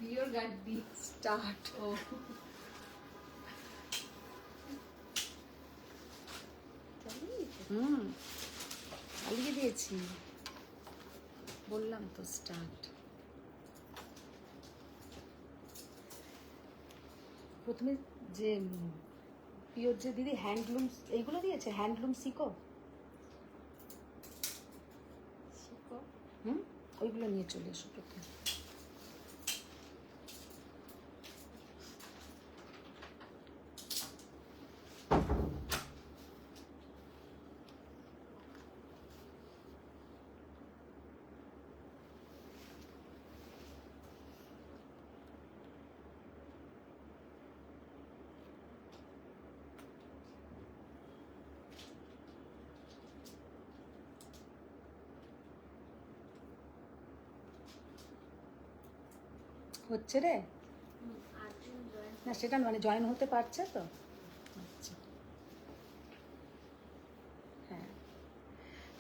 Pure Gaddi start. চালিয়ে দিয়েছি, বললাম তো স্টার্ট। প্রথমে যে পিওর যে দিদি হ্যান্ডলুম এইগুলো দিয়েছে, হ্যান্ডলুম শিখো, ওইগুলো নিয়ে চলে এসো প্রথমে। হচ্ছে রে না, সেটা মানে জয়েন হতে পারছে তো। अच्छा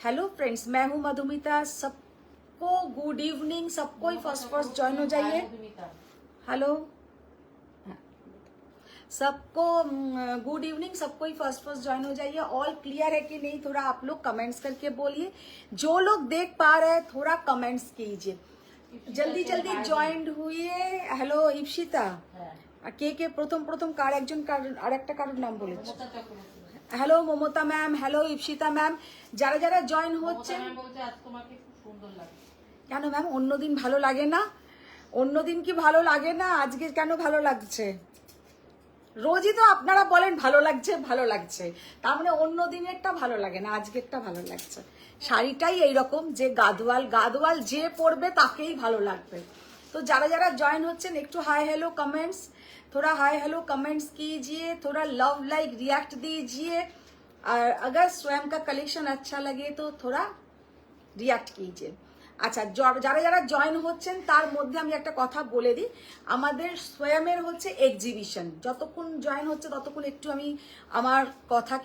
हेलो फ्रेंड्स, मैं हूँ मधुमिता। सबको गुड इवनिंग, सबको ही फर्स्ट ज्वाइन हो जाइए। हेलो सबको गुड इवनिंग, सबको ही फर्स्ट ज्वाइन हो जाइए। ऑल क्लियर है कि नहीं, थोड़ा आप लोग कमेंट्स करके बोलिए। जो लोग देख पा रहे हैं थोड़ा कमेंट्स कीजिए, जल्दी जल्दी জয়েন্ট हुए। হ্যালো ইপসিতা, কে কে প্রথম প্রথম কার একজন আর একটা কারোর নাম বলেছে। Hello Mamata ma'am, hello Ipsita ma'am, যারা যারা জয়েন হচ্ছেন। কেন ম্যাম অন্যদিন ভালো লাগে না? অন্যদিন কি ভালো লাগে না? আজকে কেন ভালো লাগছে? রোজই তো আপনারা বলেন ভালো লাগছে ভালো লাগছে, তার মানে অন্য দিনেরটা ভালো লাগে না, আজকেরটা ভালো লাগছে। শাড়িটাই এইরকম যে গাদওয়াল যে পরবে তাকেই ভালো লাগবে। तो যারা যারা জয়েন হচ্ছেন একটু हाय हेलो कमेंट्स, थोड़ा हाय हेलो कमेंट्स कीजिए, थोड़ा लव लाइक रिएक्ट दीजिए, और अगर स्वयं का कलेक्शन अच्छा लगे तो थोड़ा रिएक्ट कीजिए। আচ্ছা, যারা যারা জয়েন হচ্ছেন তার মধ্যে আমি একটা কথা বলে দিই, আমাদের स्वयंের হচ্ছে এক্সিবিশন, যতক্ষণ জয়েন হচ্ছে ততক্ষণ একটু আমি আমার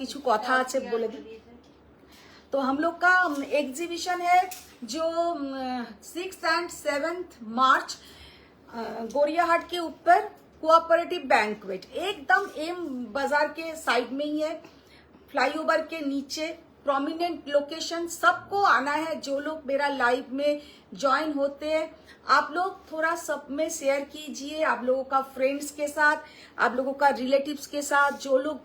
কিছু কথা আছে বলে দিই। तो हम लोग का एग्जीबिशन है जो 6 एंड 7 मार्च गोरियाहाट के ऊपर कोऑपरेटिव बैंक्वेट, एकदम एम बाजार के साइड में ही है, फ्लाईओवर के नीचे प्रोमिनेंट लोकेशन। सबको आना है, जो लोग मेरा लाइव में ज्वाइन होते हैं आप लोग थोड़ा सब में शेयर कीजिए, आप लोगों का फ्रेंड्स के साथ, आप लोगों का रिलेटिव्स के साथ। जो लोग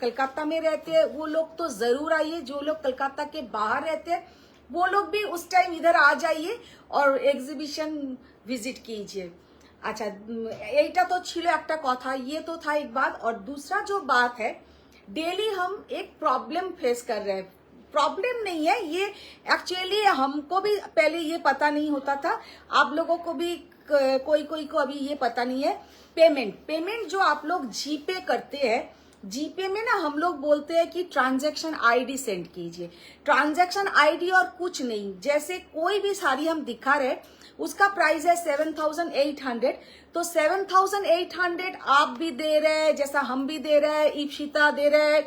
कलकत्ता में रहते हैं वो लोग तो जरूर आइए, जो लोग कलकत्ता के बाहर रहते हैं वो लोग भी उस टाइम इधर आ जाइए और एग्जीबिशन विजिट कीजिए। अच्छा, এইটা তো ছিল একটা কথা, ये तो था एक बात। और दूसरा जो बात है, डेली हम एक प्रॉब्लम फेस कर रहे हैं। प्रॉब्लम नहीं है ये, एक्चुअली हमको भी पहले ये पता नहीं होता था, आप लोगों को भी कोई कोई को अभी ये पता नहीं है। पेमेंट जो आप लोग जीपे करते हैं, जीपे में ना हम लोग बोलते हैं कि ट्रांजैक्शन आईडी सेंड कीजिए। ट्रांजैक्शन आईडी और कुछ नहीं, जैसे कोई भी साड़ी हम दिखा रहे उसका प्राइस है 7,800, तो 7,800 आप भी दे रहे हैं, जैसा हम भी दे रहे हैं, इप्सिता दे रहे हैं,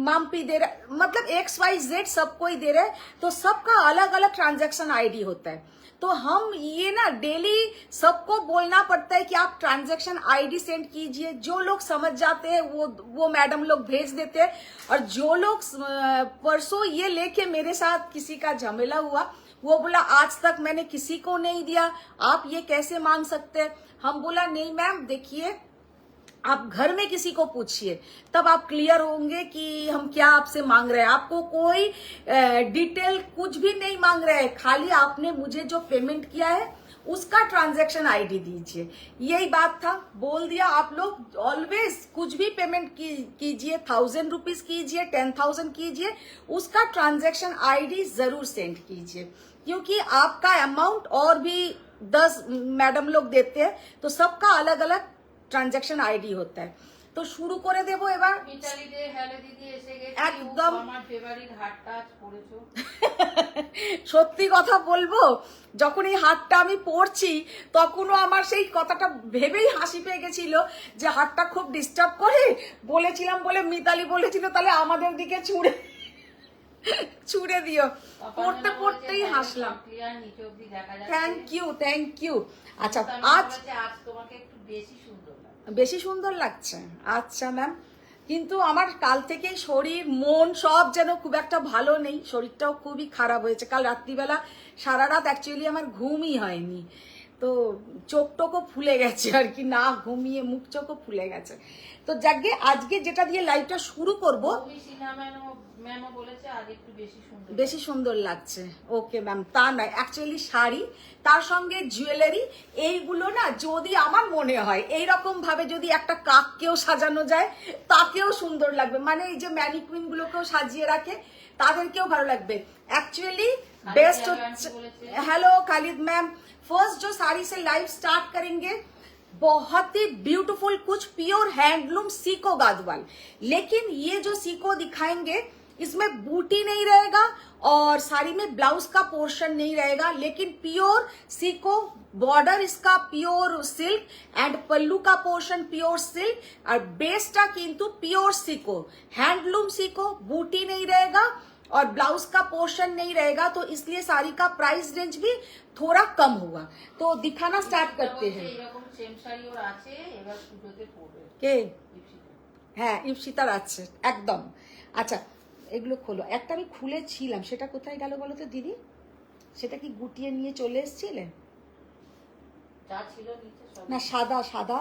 माम्पी दे रहे, मतलब XYZ सबको ही दे रहे हैं, तो सबका अलग अलग ट्रांजैक्शन आईडी होता है। तो हम ये ना डेली सबको बोलना पड़ता है कि आप ट्रांजैक्शन आईडी सेंड कीजिए। जो लोग समझ जाते हैं वो मैडम लोग भेज देते हैं, और जो लोग परसों ये लेके मेरे साथ किसी का झमेला हुआ, वो बोला आज तक मैंने किसी को नहीं दिया, आप ये कैसे मांग सकते हैं। हम बोला नहीं मैम, देखिए आप घर में किसी को पूछिए, तब आप क्लियर होंगे कि हम क्या आपसे मांग रहे हैं। आपको कोई डिटेल कुछ भी नहीं मांग रहे हैं, खाली आपने मुझे जो पेमेंट किया है उसका ट्रांजैक्शन आईडी दीजिए। यही बात था, बोल दिया। आप लोग ऑलवेज कुछ भी पेमेंट कीजिए, 1,000 रुपीज कीजिए, 10,000 कीजिए, उसका ट्रांजैक्शन आईडी जरूर सेंड कीजिए, क्योंकि आपका अमाउंट और भी 10 मैडम लोग देते हैं, तो सबका अलग अलग ट्रांजैक्शन आईडी होता है। तो शुरू করে দেব এবার। একদম সত্যি কথা বলবো, যখন এই হাতটা আমি পরছি তখনও আমার সেই কথাটা ভেবেই হাসি পেয়ে গেছিল যে হাতটা খুব ডিস্টার্ব করে, বলেছিলাম বলে মিতালি বলেছিল তাহলে আমাদের দিকে ছুড়ে ছুড়ে দিও। পড়তে পড়তেই হাসলাম। ক্লিয়ার নিচে অবধি দেখা যাচ্ছে। Thank you. আচ্ছা আজ তোমাকে একটু বেশি সুন্দর লাগছে। বেশি সুন্দর লাগছে, আচ্ছা ম্যাম। কিন্তু আমার কাল থেকেই শরীর মন সব যেন খুব একটা ভালো নেই, শরীরটাও খুবই খারাপ হয়েছে। কাল রাত্রিবেলা সারা রাত অ্যাকচুয়ালি আমার ঘুমই হয়নি, তো চোখ টোকও ফুলে গেছে আর কি, না ঘুমিয়ে মুখ চোখও ফুলে গেছে। তো যাকে আজকে যেটা দিয়ে লাইভটা শুরু করবো, ম্যামও বলেছে আজ একটু বেশি সুন্দর লাগছে। ওকে ম্যাম, তা নয়, অ্যাকচুয়ালি শাড়ি তার সঙ্গে জুয়েলারি এইগুলো না, যদি আমার মনে হয় এইরকম ভাবে যদি একটা কাককেও সাজানো যায় তাকেও সুন্দর লাগবে, মানে এই যে ম্যানিকুইন গুলোকেও সাজিয়ে রাখে তাদেরকেও ভালো লাগবে। एक्चुअली बेस्ट হচ্ছে। हेलो खालिद मैम, फर्स्ट जो साड़ी से लाइव स्टार्ट करेंगे बहुत ही ब्यूटीफुल कुछ प्योर हैंडलूम सीको गादवाल, लेकिन ये जो सीको दिखाएंगे इसमें बूटी नहीं रहेगा और साड़ी में ब्लाउज का पोर्शन नहीं रहेगा, लेकिन प्योर सीको बॉर्डर इसका प्योर सिल्क एंड पल्लू का पोर्शन प्योर सिल्क और बेसटा किंतु प्योर सीको हैंडलूम सीको, बूटी नहीं रहेगा और ब्लाउज का पोर्शन नहीं रहेगा, तो इसलिए साड़ी का प्राइस रेंज भी थोड़ा कम होगा। तो दिखाना स्टार्ट करते हैं। কে? হ্যাঁ ইপসিতার আছে একদম। আচ্ছা এগুলো খোলো, একটা আমি খুলেছিলাম, সেটা কোথায় গেল বলো তো দিদি? সেটা কি গুটিয়ে নিয়ে চলে এসেছিলেন? না সাদা সাদা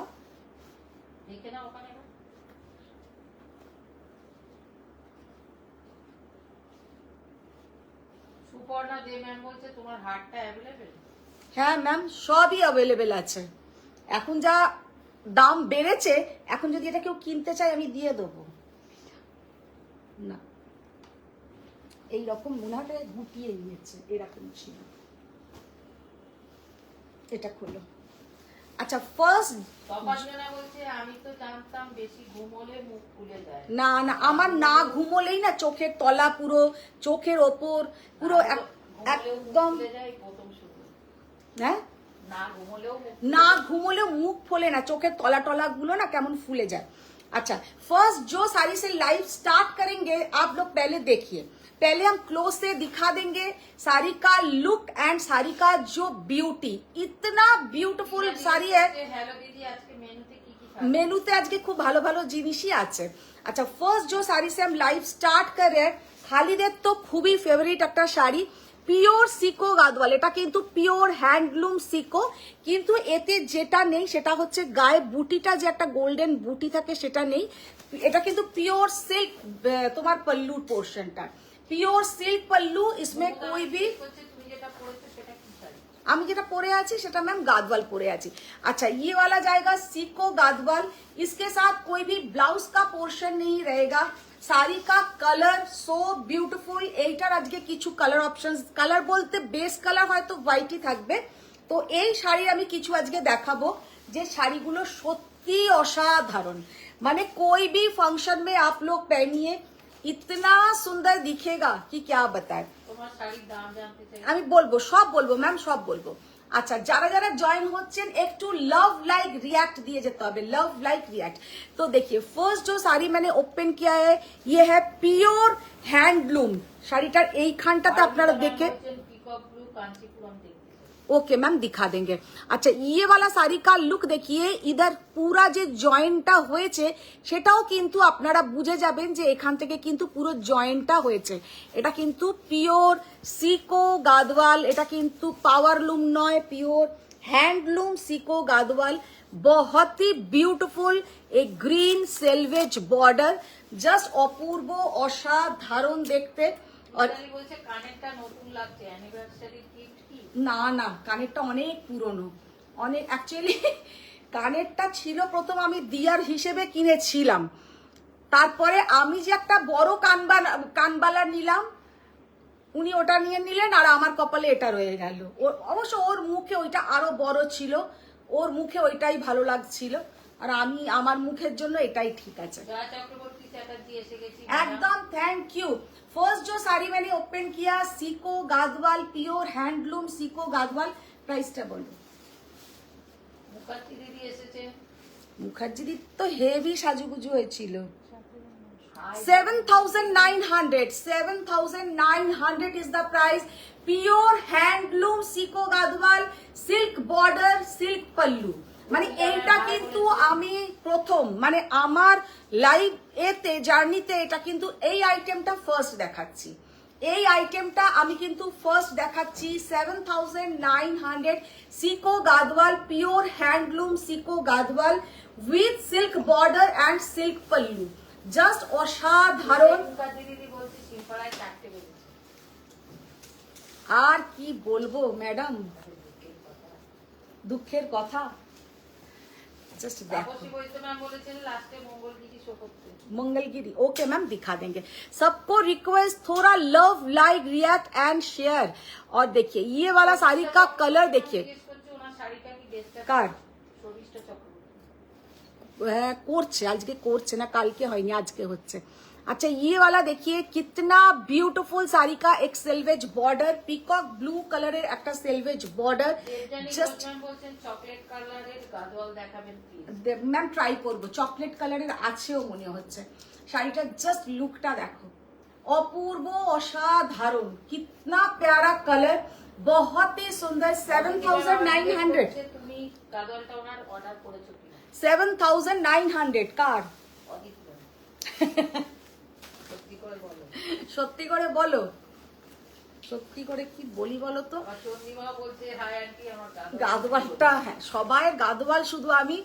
দেখে না ওখানে। সুপর্ণা দে ম্যাম বলছে তোমার হারটা অ্যাভেলেবেল। হ্যাঁ ম্যাম সবই অ্যাভেলেবেল আছে, এখন যা দাম বেড়েছে, এখন যদি এটা কেউ কিনতে চায় আমি দিয়ে দেবো না। এইরকম মনে হয় গুটিয়ে নিয়েছে, এরকম ছিল। এটা খোলো। আচ্ছা ফার্স্ট বলছে আমি তো জানতাম বেশি ঘুমোলে মুখ ফুলে যায়। না না, আমার না ঘুমোলেই না চোখের তলা পুরো, চোখের ওপর পুরো একদম, হ্যাঁ না ঘুমোলেও মুখ ফোলে না, চোখের তলা টলা গুলো না কেমন ফুলে যায়। अच्छा फर्स्ट जो साड़ी से लाइव स्टार्ट करेंगे आप लोग पहले देखिए, पहले हम क्लोज से दिखा देंगे साड़ी का लुक एंड साड़ी का जो ब्यूटी, इतना ब्यूटीफुल साड़ी है। हेलो दीदी आज के मेनूते की मेनूते आज के खूब भालो भालो जिनिसই আছে। अच्छा फर्स्ट जो साड़ी से हम लाइव स्टार्ट कर रहे हैं, খালিদের তো খুবই ফেভারিট একটা শাড়ি, পিওর সিকো গাদওয়াল। এটা কিন্তু পিওর হ্যান্ডলুম সিকো, কিন্তু এতে যেটা নেই সেটা হচ্ছে গায়ে বুটিটা, যে একটা গোল্ডেন বুটি থাকে সেটা নেই। এটা কিন্তু পিওর সিল্ক, তোমার পল্লুর পোর্শনটা পিওর সিল্ক পল্লু, इसमें कोई भी, আমি যেটা পরে আছি সেটা ম্যাম গাদওয়াল পরে আছি। अच्छा ये वाला जाएगा सीको गादवाल, इसके साथ कोई भी ब्लाउज का पोर्शन नहीं रहेगा। শাড়ি কা কালার সো বিউটিফুল, এইটার আজকে কিছু কালার অপশনস, কালার বলতে বেস কালার হয়তো হোয়াইটই থাকবে। তো এই শাড়ি আমি কিছু আজকে দেখাবো যে শাড়িগুলো সত্যি অসাধারণ, মানে कोई भी फंक्शन में आप लोग पहनिए इतना सुंदर दिखेगा कि क्या बताएं। তোমার শাড়ির দাম জানতে চাই, আমি বলবো, সব বলবো ম্যাম, সব বলবো। আচ্ছা যারা যারা জয়েন হচ্ছেন একটু লাভ লাইক रिएक्ट दिए যেতে হবে, লাভ লাइक रिएक्ट। तो देखिए फर्स्ट जो साड़ी मैंने ओपन किया है ये है प्योर हैंडलूम। শাড়িটার এইখানটাতে আপনারা দেখে, পিকক ব্লু কাঞ্চিপুরম দেখতে। ओके मैम दिखा देंगे। अच्छा ये वाला साड़ी का लुक देखिए, इधर পুরা যে জয়েন্টটা হয়েছে সেটাও কিন্তু আপনারা বুঝে যাবেন যে এখান থেকে কিন্তু পুরো জয়েন্টটা হয়েছে। এটা কিন্তু পিওর সিকো গাদওয়াল, এটা কিন্তু পাওয়ার লুম নয়, পিওর हैंडलूम सीको गादवाल, बहुत ही ब्यूटीफुल, एक ग्रीन सेल्वेज बॉर्डर, जस्ट अपूर्व असाधारण देखते। और বলছে কানেরটা নতুন লাগছে, অ্যানিভার্সারি গিফট কি? না না কানেরটা অনেক পুরনো, অনেক অ্যাকচুয়ালি কানেরটা ছিল প্রথম আমি দিয়ার হিসেবে কিনেছিলাম, তারপরে আমি যে একটা বড় কানবালা নিলাম, উনি ওটা নিয়ে নিলেন আর আমার কপালে এটা রয়ে গেল। অবশ্য ওর মুখে ওইটা আরো বড় ছিল, ওর মুখে ওইটাই ভালো লাগছিল, আর আমি আমার মুখের জন্য এটাই ঠিক আছে। एकदम थैंक यू। फर्स्ट जो साड़ी मैंने ओपन किया सीको गादवाल, प्योर हैंडलूम सीको गादवाल, प्राइसটা বলো। মুখার্জি দিদি এসেছে, মুখার্জি দিদি তো হেভি সাজুগুজু হয়েছিল। 7,900. 7,900 is the price. Pure handloom Siko Gadwal, silk border, silk pallu. মানে এইটা কিন্তু আমি প্রথম মানে আমার লাইভ এতে জার্নিতে এটা কিন্তু এই আইটেমটা ফার্স্ট দেখাচ্ছি। এই আইটেমটা আমি কিন্তু ফার্স্ট দেখাচ্ছি 7,900 Sico Gadwal, pure handloom Sico Gadwal with silk border and silk pallu. Just অসাধারণ। আর কি বলবো ম্যাডাম, দুঃখের কথা। जस्ट मंगलगिरी ओके मैम दिखा देंगे। सबको रिक्वेस्ट थोड़ा love like react and share. और देखिए ये वाला साड़ी का कलर देखिए কার করছে আজকে, করছে না কালকে হয়নি আজকে হচ্ছে। अच्छा ये वाला देखिए कितना ब्यूटीफुल साड़ी का एक salvage border, peacock blue colour एक सेल्वेज बॉर्डर। जस्ट চকলেট কালারের গাদওয়াল দেখাবেন প্লিজ। ম্যাম ট্রাই করবো, চকলেট কালারের আছেও মনে হচ্ছে। শাড়িটা জাস্ট লুকটা দেখো, অপূর্ব অসাধারণ, কিতনা প্যারা কালার, बहुत ही सुंदर। 7,900 তুমি গাদওয়ালটা ওনার অর্ডার করেছো কিনা? 7,900 কার? সত্যি করে বলো, সত্যি করে কি বলি বলো তো। গাদওয়ালটা হ্যাঁ সবাই গাদওয়াল, শুধু আমি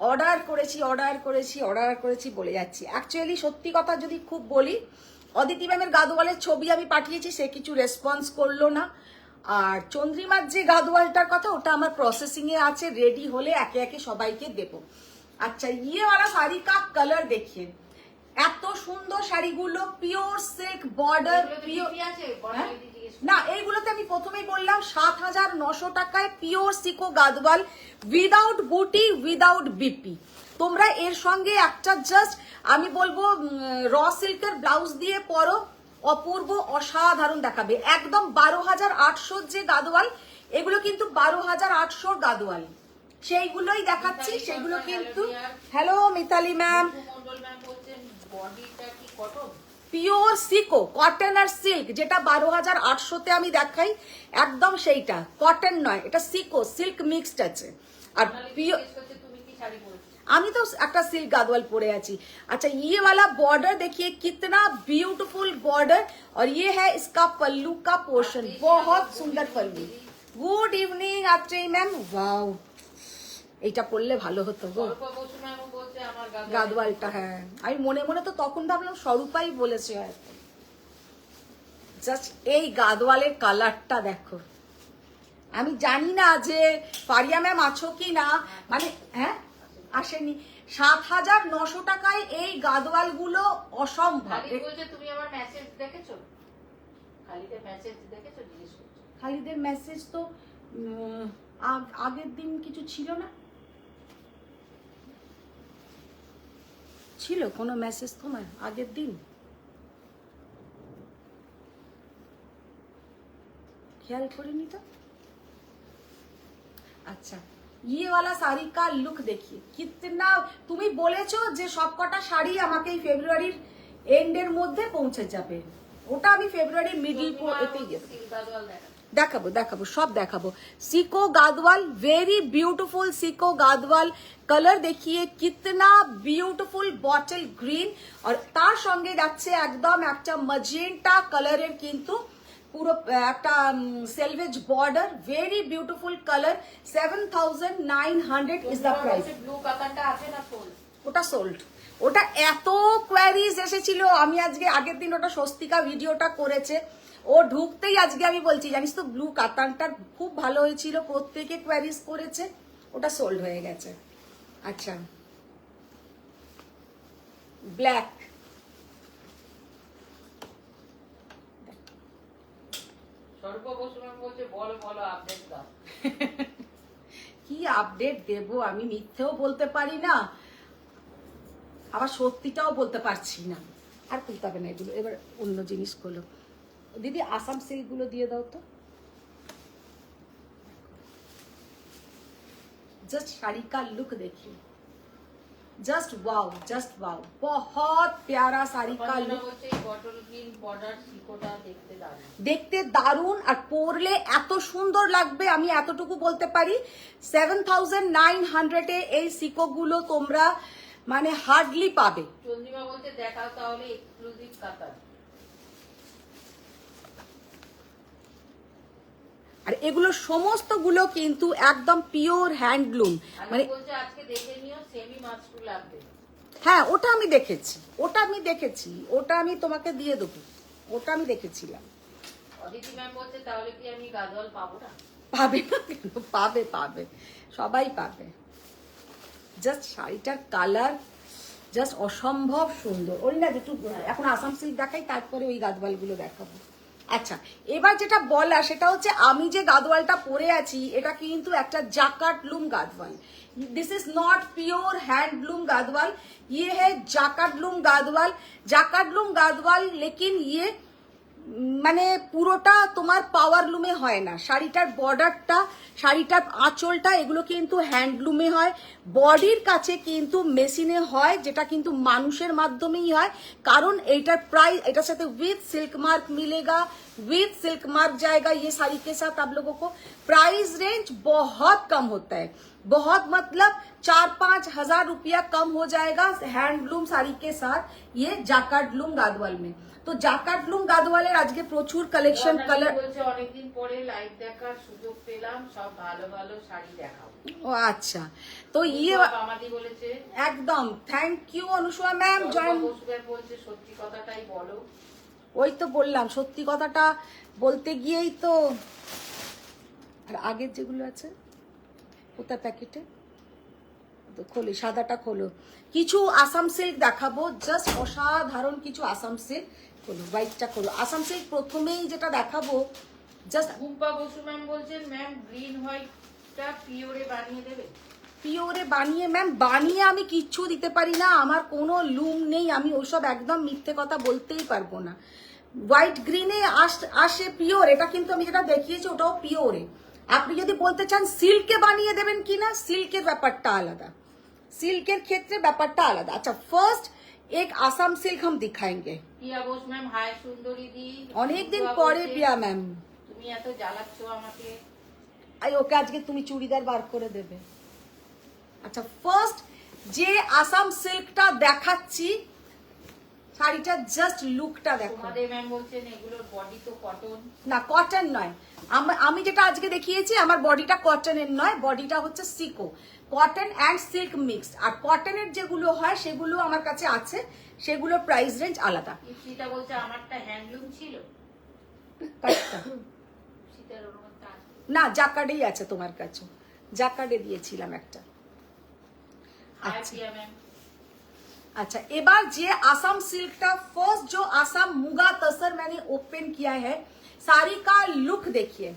অর্ডার করেছি অর্ডার করেছি অর্ডার করেছি বলে যাচ্ছি। অ্যাকচুয়ালি সত্যি কথা যদি খুব বলি, অদিতি ম্যামের গাদওয়ালের ছবি আমি পাঠিয়েছি, সে কিছু রেসপন্স করলো না। আর চন্দ্রিমার যে গাদওয়ালটার কথা ওটা আমার প্রসেসিং এ আছে, রেডি হলে একে একে সবাইকে দেব। আচ্ছা ইয়ে वाला শাড়ি কা কালার দেখিয়ে, এত সুন্দর শাড়িগুলো পিওর সিল্ক বর্ডার, পিওর না এইগুলোতে আমি প্রথমেই বললাম 7,900 টাকায় পিওর সিকো গাদওয়াল উইদাউট বুটি উইদাউট বিপি। তোমরা এর সঙ্গে একটা জাস্ট আমি বলবো র সিল্কের ব্লাউজ দিয়ে পরো, অপূর্ব অসাধারণ দেখাবে। একদম 12,800 যে গাদওয়াল, এগুলো কিন্তু 12,800 গাদওয়াল, সেইগুলোই দেখাচ্ছি সেগুলো কিন্তু। Hello Mitali ma'am, pure Sico cotton আর সিল্ক, যেটা 12,800-তে আমি দেখাই একদম সেইটা কটন নয়, এটা সিকো সিল্ক মিক্সড আছে। আর পিওর আমি তো একটা সিল্ক गादवाल পরে আছি। अच्छा ये वाला बॉर्डर देखिए कितना ब्यूटीफुल बॉर्डर, और ये है इसका पल्लू का पोर्शन, बहुत सुंदर pallu. Good evening Atreya ma'am, wow এইটা পড়লে ভালো হতো গো গাদওয়ালটা। হ্যাঁ আমি মনে মনে তো তখন ভাবলাম স্বরূপাই বলেছে হয়তো। জাস্ট এই গাদওয়ালের কালারটা দেখো, আমি জানি না যে ফারিয়া ম্যাম আছো কি না, মানে হ্যাঁ আসেনি। 7,900 টাকায় এই গাদওয়াল গুলো অসম্ভব। তুমি আমার মেসেজ দেখেছো? খালিদের মেসেজ দেখেছো? জিজ্ঞেস করছো। খালিদের মেসেজ তো আগের দিন কিছু ছিল না, ছিল কোনো মেসেজ তোমার আগের দিন? খেয়াল করিনি তো। আচ্ছা ये वाला শাড়ি का লুক দেখিয়ে কিতনা, তুমি বলেছো যে সবকটা শাড়ি আমাকে এই ফেব্রুয়ারির এন্ডের মধ্যে পৌঁছে যাবে, ওটা আমি ফেব্রুয়ারির মিডল এতেই দেখাবো দেখাবো সব দেখাবো। Sico Gadwal very beautiful Sico Gadwal, colour দেখিয়ে কিতনা বিউটিফুল বটল গ্রিন, আর তার সঙ্গে যাচ্ছে একদম একটা ম্যাজেন্টা কালারের কিন্তু পুরো একটা selvage border, very beautiful colour. 7,900 is the price. Blue কাতানটা আছে না সোল্ড? ওটা সোল্ড, ওটা এত কোয়ারিজ এসেছিল। আমি আজকে আগের দিন ওটা স্বস্তিকা ভিডিওটা করেছে, ও ঢুকতেই আজকে আমি বলছি জানিস তো ব্লু কাতানটা খুব ভালো হয়েছিল, প্রত্যেকে কোয়ারিজ করেছে, ওটা সোল্ড হয়ে গেছে। আচ্ছা ব্ল্যাক, কি আপডেট দেব আমি, মিথ্যেও বলতে পারি না আবার সত্যিটাও বলতে পারছি না। আর খুলতে হবে না এগুলো, এবার অন্য জিনিস খোলো। দিদি আসাম সিল্ক গুলো দিয়ে দাও তো। জাস্ট শাড়ি কা লুক देखिए, जस्ट वाओ, बहुत प्यारा साड़ी का लुक, বটল গ্রিন বর্ডার সিকোটা দেখতে দারুণ। দেখতে দারুণ, আর পরলে এত সুন্দর লাগবে। আমি এতটুকু বলতে পারি 7900 এ এই সিকো গুলো তোমরা মানে হার্ডলি পাবে। চন্দ্রিমা বলছে দেখাও তাহলে এক্সক্লুসিভ কাতার। আর এগুলো সমস্ত গুলো কিন্তু একদম পিওর হ্যান্ডলুম, মানে বলছে আজকে দেখে নিও সেমি মাস্টু লাগবে। হ্যাঁ ওটা আমি দেখেছি, ওটা আমি তোমাকে দিয়ে দেবো, ওটা আমি দেখেছিলাম। অদিতি ম্যাম বলছে তাহলে কি আমি গাজল পাবো না? পাবে না কেন, পাবে, সবাই পাবে। জাস্ট শাড়িটার কালার জাস্ট অসম্ভব সুন্দর। ওই না একটু এখন আসাম সিল্ক দেখাই, তারপরে ওই গাদওয়ালগুলো দেখাবো। আচ্ছা এবার যেটা বলা সেটা হচ্ছে আমি যে গাদওয়ালটা পরে আছি এটা কিন্তু একটা jacquard loom Gadwal. This is not pure handloom Gadwal, ये है जाकार्डलूम गादवाल, लेकिन ये মানে পুরোটা তোমার পাওয়ার লুমে হয় না। শাড়িটার বর্ডারটা, শাড়িটার আঁচলটা এগুলো কিন্তু হ্যান্ডলুমে হয়, বডির কাছে কিন্তু মেশিনে হয়, যেটা কিন্তু মানুষের মাধ্যমেই হয়। কারণ এইটার প্রাইস, এটার সাথে विद सिल्क मार्क मिलेगा, विद सिल्क मार्क जाएगा ये साड़ी के साथ। आप लोगों को प्राइस रेंज बहुत कम होता है, बहुत मतलब 4-5 हजार रुपया कम हो जाएगा हैंडलूम साड़ी के साथ ये जाकार्डलूम गादवाल में। তো জাকার্ডলুম গাদওয়ালের আজকে প্রচুর কালেকশন, কালার বলছে অনেকদিন পরে লাইভ দেখার সুযোগ পেলাম, সব ভালো ভালো শাড়ি দেখাও। ও আচ্ছা, তো ইয়ে আমাদি বলেছে একদম থ্যাংক ইউ অনুষ্মা ম্যাম জয়েন। বলছে সত্যি কথাটাই বলো। ওই তো বললাম সত্যি কথাটা বলতে গিয়েই তো। আর আগের যেগুলো আছে কোথায় প্যাকেটে, তো খোলো সাদাটা খোলো। কিছু আসাম সিল্ক দেখাবো, জাস্ট অসাধারণ কিছু আসাম সিল্ক। খোলো হোয়াইটটা খোলো। আসাম সিল্ক প্রথমেই যেটা দেখাবো জাস্ট গুম্পা বসু ম্যাম বলছেন ম্যাম গ্রিন হোয়াইটটা পিওরে বানিয়ে দেবে। পিওরে বানিয়ে ম্যাম বানিয়ে আমি কিচ্ছু দিতে পারি না, আমার কোনো লুম নেই, আমি ওসব একদম মিথ্যে কথা বলতেই পারবো না। হোয়াইট গ্রিনে আসে পিওর, এটা কিন্তু আমি যেটা দেখিয়েছি ওটাও পিওরে। আপনি যদি বলতে চান সিল্কে বানিয়ে দেবেন কিনা, সিল্কের ব্যাপারটা আলাদা, সিল্কের ক্ষেত্রে ব্যাপারটা আলাদা। আচ্ছা ফার্স্ট এক আসাম সিল্ক हम दिखाएंगे। পিয়া বোস ম্যাম হাই সুন্দরী দি, অনেকদিন পরে পিয়া ম্যাম, তুমি এত জ্বালাচ্ছ আমাকে। আই ওকে আজকে তুমি চুড়িদার বার করে দেবে। আচ্ছা ফার্স্ট যে আসাম সিল্কটা দেখাচ্ছি, শাড়িটা জাস্ট লুকটা দেখো। তোমাদের ম্যাম বলছেন এগুলোর বডি তো কটন না, কটন নয়। আমি যেটা আজকে দেখিয়েছি আমার বডিটা কটনের নয়, বডিটা হচ্ছে সিকো, কটন অ্যান্ড সিল্ক মিক্সড। আর কটনের যেগুলো হয় সেগুলো আমার কাছে আছে, সেগুলো প্রাইস রেঞ্জ আলাদা। সীতা বলছে আমারটা হ্যান্ডলুম ছিল। সীতার ওরকমটা না জাকার্ডেই আছে তোমার কাছে, জাকার্ডে দিয়েছিলাম একটা। अच्छा एबार जे आसाम सिल्क का फर्स्ट जो आसाम मुगा तसर मैंने ओपन किया है, साड़ी का लुक देखिए,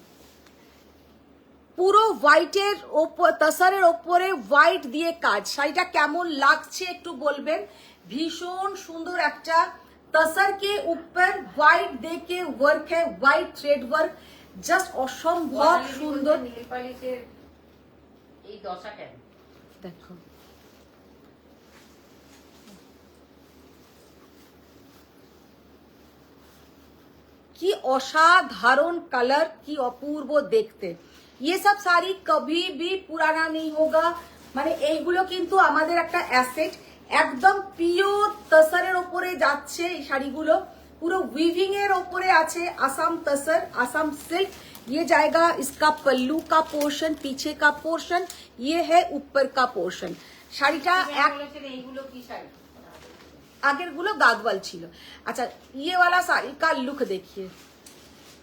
পুরো হোয়াইটের ওপর তসরের ওপরে হোয়াইট দিয়ে কাজ। শাড়িটা কেমন লাগছে একটু বলবেন। ভীষণ সুন্দর একটা তসর के ऊपर व्हाइट दे के वर्क है, व्हाइट थ्रेड वर्क, জাস্ট অসম্ভব সুন্দর। নীলপালিশের এই দশা কেন দেখো, কি অসাধারণ কালার, কি অপূর্ব দেখতে। ये सब साड़ी कभी भी पुराना नहीं होगा, মানে এইগুলো কিন্তু আমাদের একটা অ্যাসেট। একদম পিওর তসরের উপরে যাচ্ছে এই শাড়িগুলো, পুরো উইভিং এর উপরে আছে आसाम तसर, आसाम सिल्क। ये जाएगा इसका पल्लू का पोर्शन, पीछे का पोर्शन, ये है ऊपर का पोर्शन। শাড়িটা এইগুলো কি শাড়ি, আগের গুলো গাদওয়াল ছিল। আচ্ছা ये वाला साड़ी का लुक देखिए।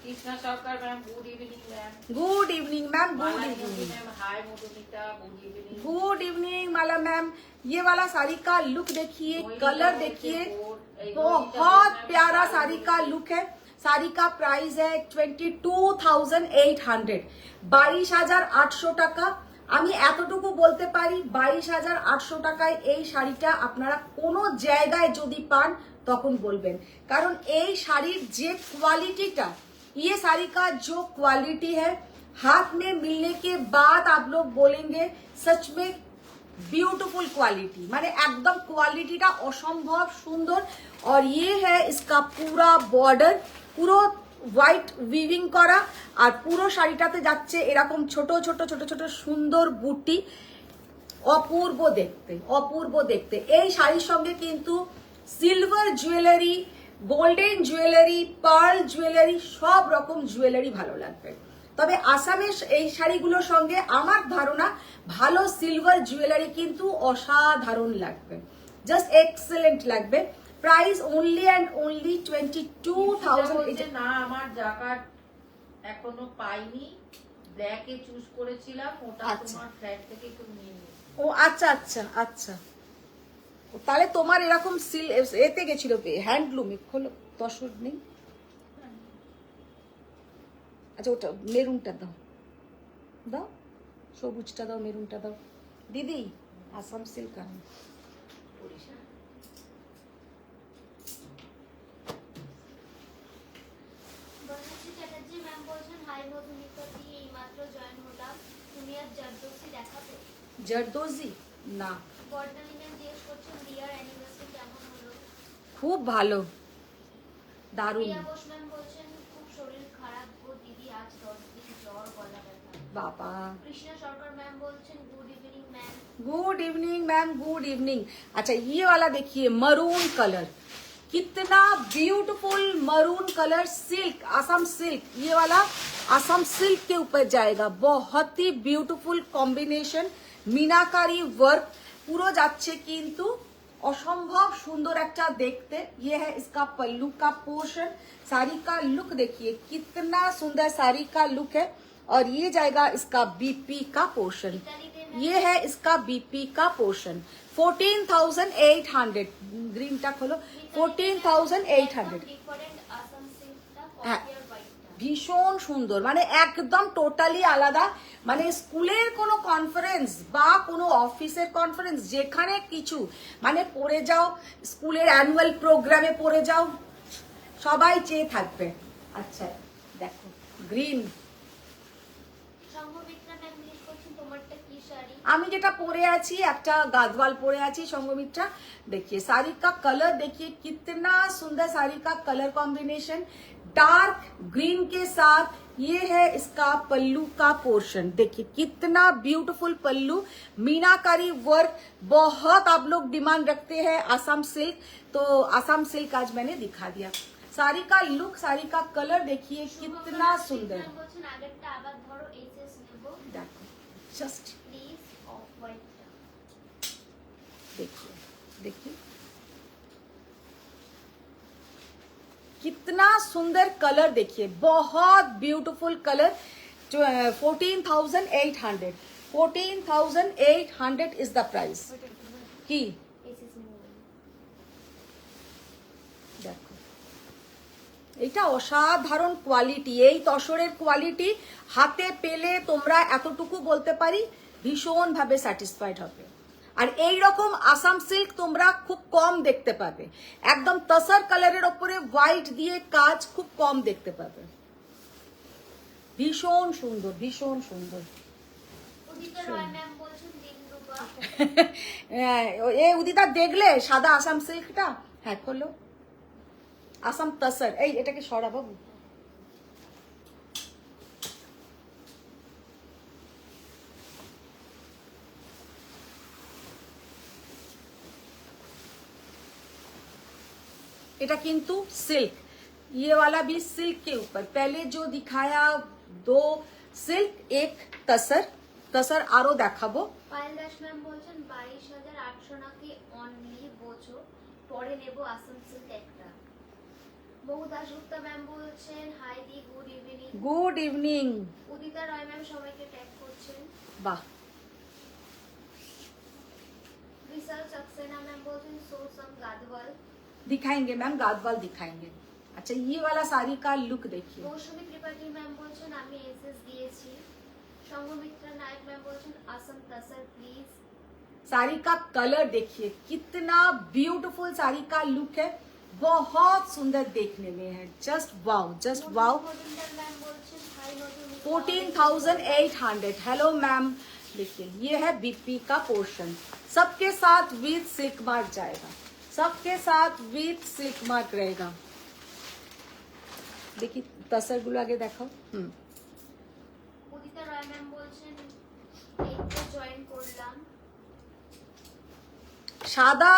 Krishna Sarkar ma'am good evening ma'am. Good evening ma'am, good evening ma'am hi Madhumita, good evening. Good evening Mala ma'am. ये वाला साड़ी का लुक देखिए, कलर देखिए, बहुत प्यारा साड़ी का लुक है। साड़ी का प्राइस है 22,800, 22,800 টাকা। আমি এতটুকু বলতে পারি 22,800 টাকায় এই শাড়িটা আপনারা কোনো জায়গায় যদি পান তখন বলবেন, কারণ এই শাড়ির যে কোয়ালিটিটা, ये साड़ी का जो क्वालिटी है, हाथ में मिलने के बाद आप लोग बोलेंगे सच में ब्यूटीफुल क्वालिटी माने एकदम क्वालिटीটা অসম্ভব সুন্দর। और ये है इसका पूरा बॉर्डर, পুরো হোয়াইট উইভিং করা, আর পুরো শাড়িটাতে যাচ্ছে এরকম ছোট ছোট ছোট ছোট সুন্দর বুটি। অপূর্ব দেখতে, অপূর্ব দেখতে। এই শাড়ির সঙ্গে কিন্তু silver jewellery, golden jewellery, pearl jewellery, সব রকম জুয়েলারি ভালো লাগবে। তবে আসামের এই শাড়িগুলোর সঙ্গে আমার ধারণা ভালো সিলভার জুয়েলারি কিন্তু অসাধারণ লাগবে, জাস্ট এক্সেলেন্ট লাগবে। Price only and only 22,000। না আমার জাকাত এখনো পাইনি, ব্ল্যাকে চুজ করেছিলাম, ওটা তোমার ফ্ল্যাট থেকে একটু নিয়ে নিই। ও আচ্ছা আচ্ছা আচ্ছা, তাহলে তোমার এরকম এতে গেছিল হ্যান্ডলুমে, খোলো, তসর নেই। আচ্ছা ওটা মেরুনটা দাও, দাও সবুজটা দাও, মেরুনটা দাও দিদি। আসাম সিল্ক আনো। বনশ্রী চ্যাটার্জি ম্যাম বলছেন, হাই মধুমিতা দি, এইমাত্র জয়েন হলাম, তুমি আর জারদোসি দেখাবে? জারদোজি না। বর্ণালী ম্যাম জিজ্ঞেস করছেন, রিয়ার অ্যানিভার্সারি কেমন হলো? খুব ভালো, দারুণ। প্রিয়া বোস ম্যাম বলছেন, খুব শরীর খারাপ গো দিদি, আজ 10 দিন জ্বর, গলা ব্যথা। বাবা। কৃষ্ণা সরকার ম্যাম বলছেন, good evening ma'am. Good evening ma'am, good evening. अच्छा ये वाला देखिए मरून कलर, कितना beautiful maroon colour, silk, Assam silk, ये वाला असम सिल्क के ऊपर जाएगा। बहुत ही ब्यूटीफुल कॉम्बिनेशन, मीनाकारी वर्क পুরো যাচ্ছে কিন্তু অসম্ভব সুন্দর একটা দেখতে। ये है इसका पल्लू का पोर्शन। साड़ी का लुक देखिए कितना सुंदर साड़ी का लुक है। और ये जाएगा इसका बीपी का पोर्शन। ये है इसका बीपी का पोर्शन। 14,800। ग्रीन टा खोलो, 14,800। ডিফারেন্ট আসাম সিল্কটা, হ্যাঁ, কপিয়ার হোয়াইটটা। ভীষণ সুন্দর, মানে একদম টোটালি আলাদা। মানে স্কুলের কোনো কনফারেন্স বা কোনো অফিসের কনফারেন্স, যেখানে কিছু মানে পড়ে যাও, স্কুলের অ্যানুয়াল প্রোগ্রামে পড়ে যাও, সবাই চেয়ে থাকবে। আচ্ছা দেখো গ্রিন। সংঘমিত্রা ম্যাম জিজ্ঞেস করছেন, তোমারটা কি শাড়ি? আমি যেটা পরে আছি একটা গাদওয়াল পরে আছি संगमित्रा। देखिए साड़ी का कलर देखिए कितना सुंदर साड़ी का कलर कॉम्बिनेशन, डार्क ग्रीन के साथ। ये है इसका पल्लू का पोर्शन, देखिए कितना ब्यूटीफुल पल्लू, मीनाकारी वर्क। बहुत आप लोग डिमांड रखते हैं आसाम सिल्क, तो आसाम सिल्क आज मैंने दिखा दिया। साड़ी का लुक, साड़ी का कलर देखिए कितना सुंदर। ম্যাম বলছেন, আগেরটা আবার ধরো, এইচএস নেব देखो जस्ट প্লিজ, অফ হোয়াইটটা। देखिए, देखिए कितना सुंदर कलर, देखिए बहुत beautiful colour. 14,800। 14,800 is the price। কি এইচএস নেব। দেখো এটা অসাধারণ কোয়ালিটি, এই তসরের কোয়ালিটি হাতে পেলে তোমরা এতটুকু বলতে পারি ভীষণ ভাবে স্যাটিসফাইড হবে। আর এই রকম আসাম সিল্ক তোমরা খুব কম দেখতে পাবে, একদম তসর কালারের ওপরে হোয়াইট দিয়ে কাজ খুব কম দেখতে পাবে। ভীষণ সুন্দর, ভীষণ সুন্দর। উদিতা রয় ম্যাম বলছেন, দিনরূপা। এ উদিতা দেখলে সাদা আসাম সিল্কটা? হ্যাঁ খোলো, আসাম তসর। এই এটাকে সরা বাবু। এটা কিন্তু सिल्क, ये वाला भी सिल्क के ऊपर। पहले जो दिखाया 2 सिल्क, एक तसर। तसर আরো দেখাবো। পায়েল দাস ম্যাম বলছেন, 22,800 নাকি অনলি, বোঝো পরে নেব আসাম সিল্ক একটা। বহু দাশগুপ্তা ম্যাম বলছেন, হাই দি, good evening. Good evening. Udita Roy ma'am সবাইকে ট্যাগ করছেন। বাহ। বিশাল সাক্সেনা ম্যাম বলছেন, সো সাম গাদওয়াল। दिखाएंगे मैम, गादवाल दिखाएंगे। अच्छा ये वाला साड़ी का लुक देखिए। মৌসুমী ত্রিপাঠী ম্যাম বলছেন, আমি এসএস দিয়েছি। সংঘমিত্রা নায়ক ম্যাম বলছেন, আসাম তসর প্লিজ। साड़ी का कलर देखिए कितना ब्यूटीफुल साड़ी का लुक है, बहुत सुंदर देखने में है। Just wow, just wow. Majumdar ma'am বলছেন, হাই মধুমিতা। 14,800। हेलो मैम, देखिए ये है बीपी का पोर्शन, सबके साथ विथ सिल्क मार्क जाएगा, सबके साथ विथ सिल्क मार्क रहेगा। देखिए तसर गुलो आगे देखाओ। উদিতা রায় ম্যাম বলছেন এইতে জয়েন করলাম। সাদা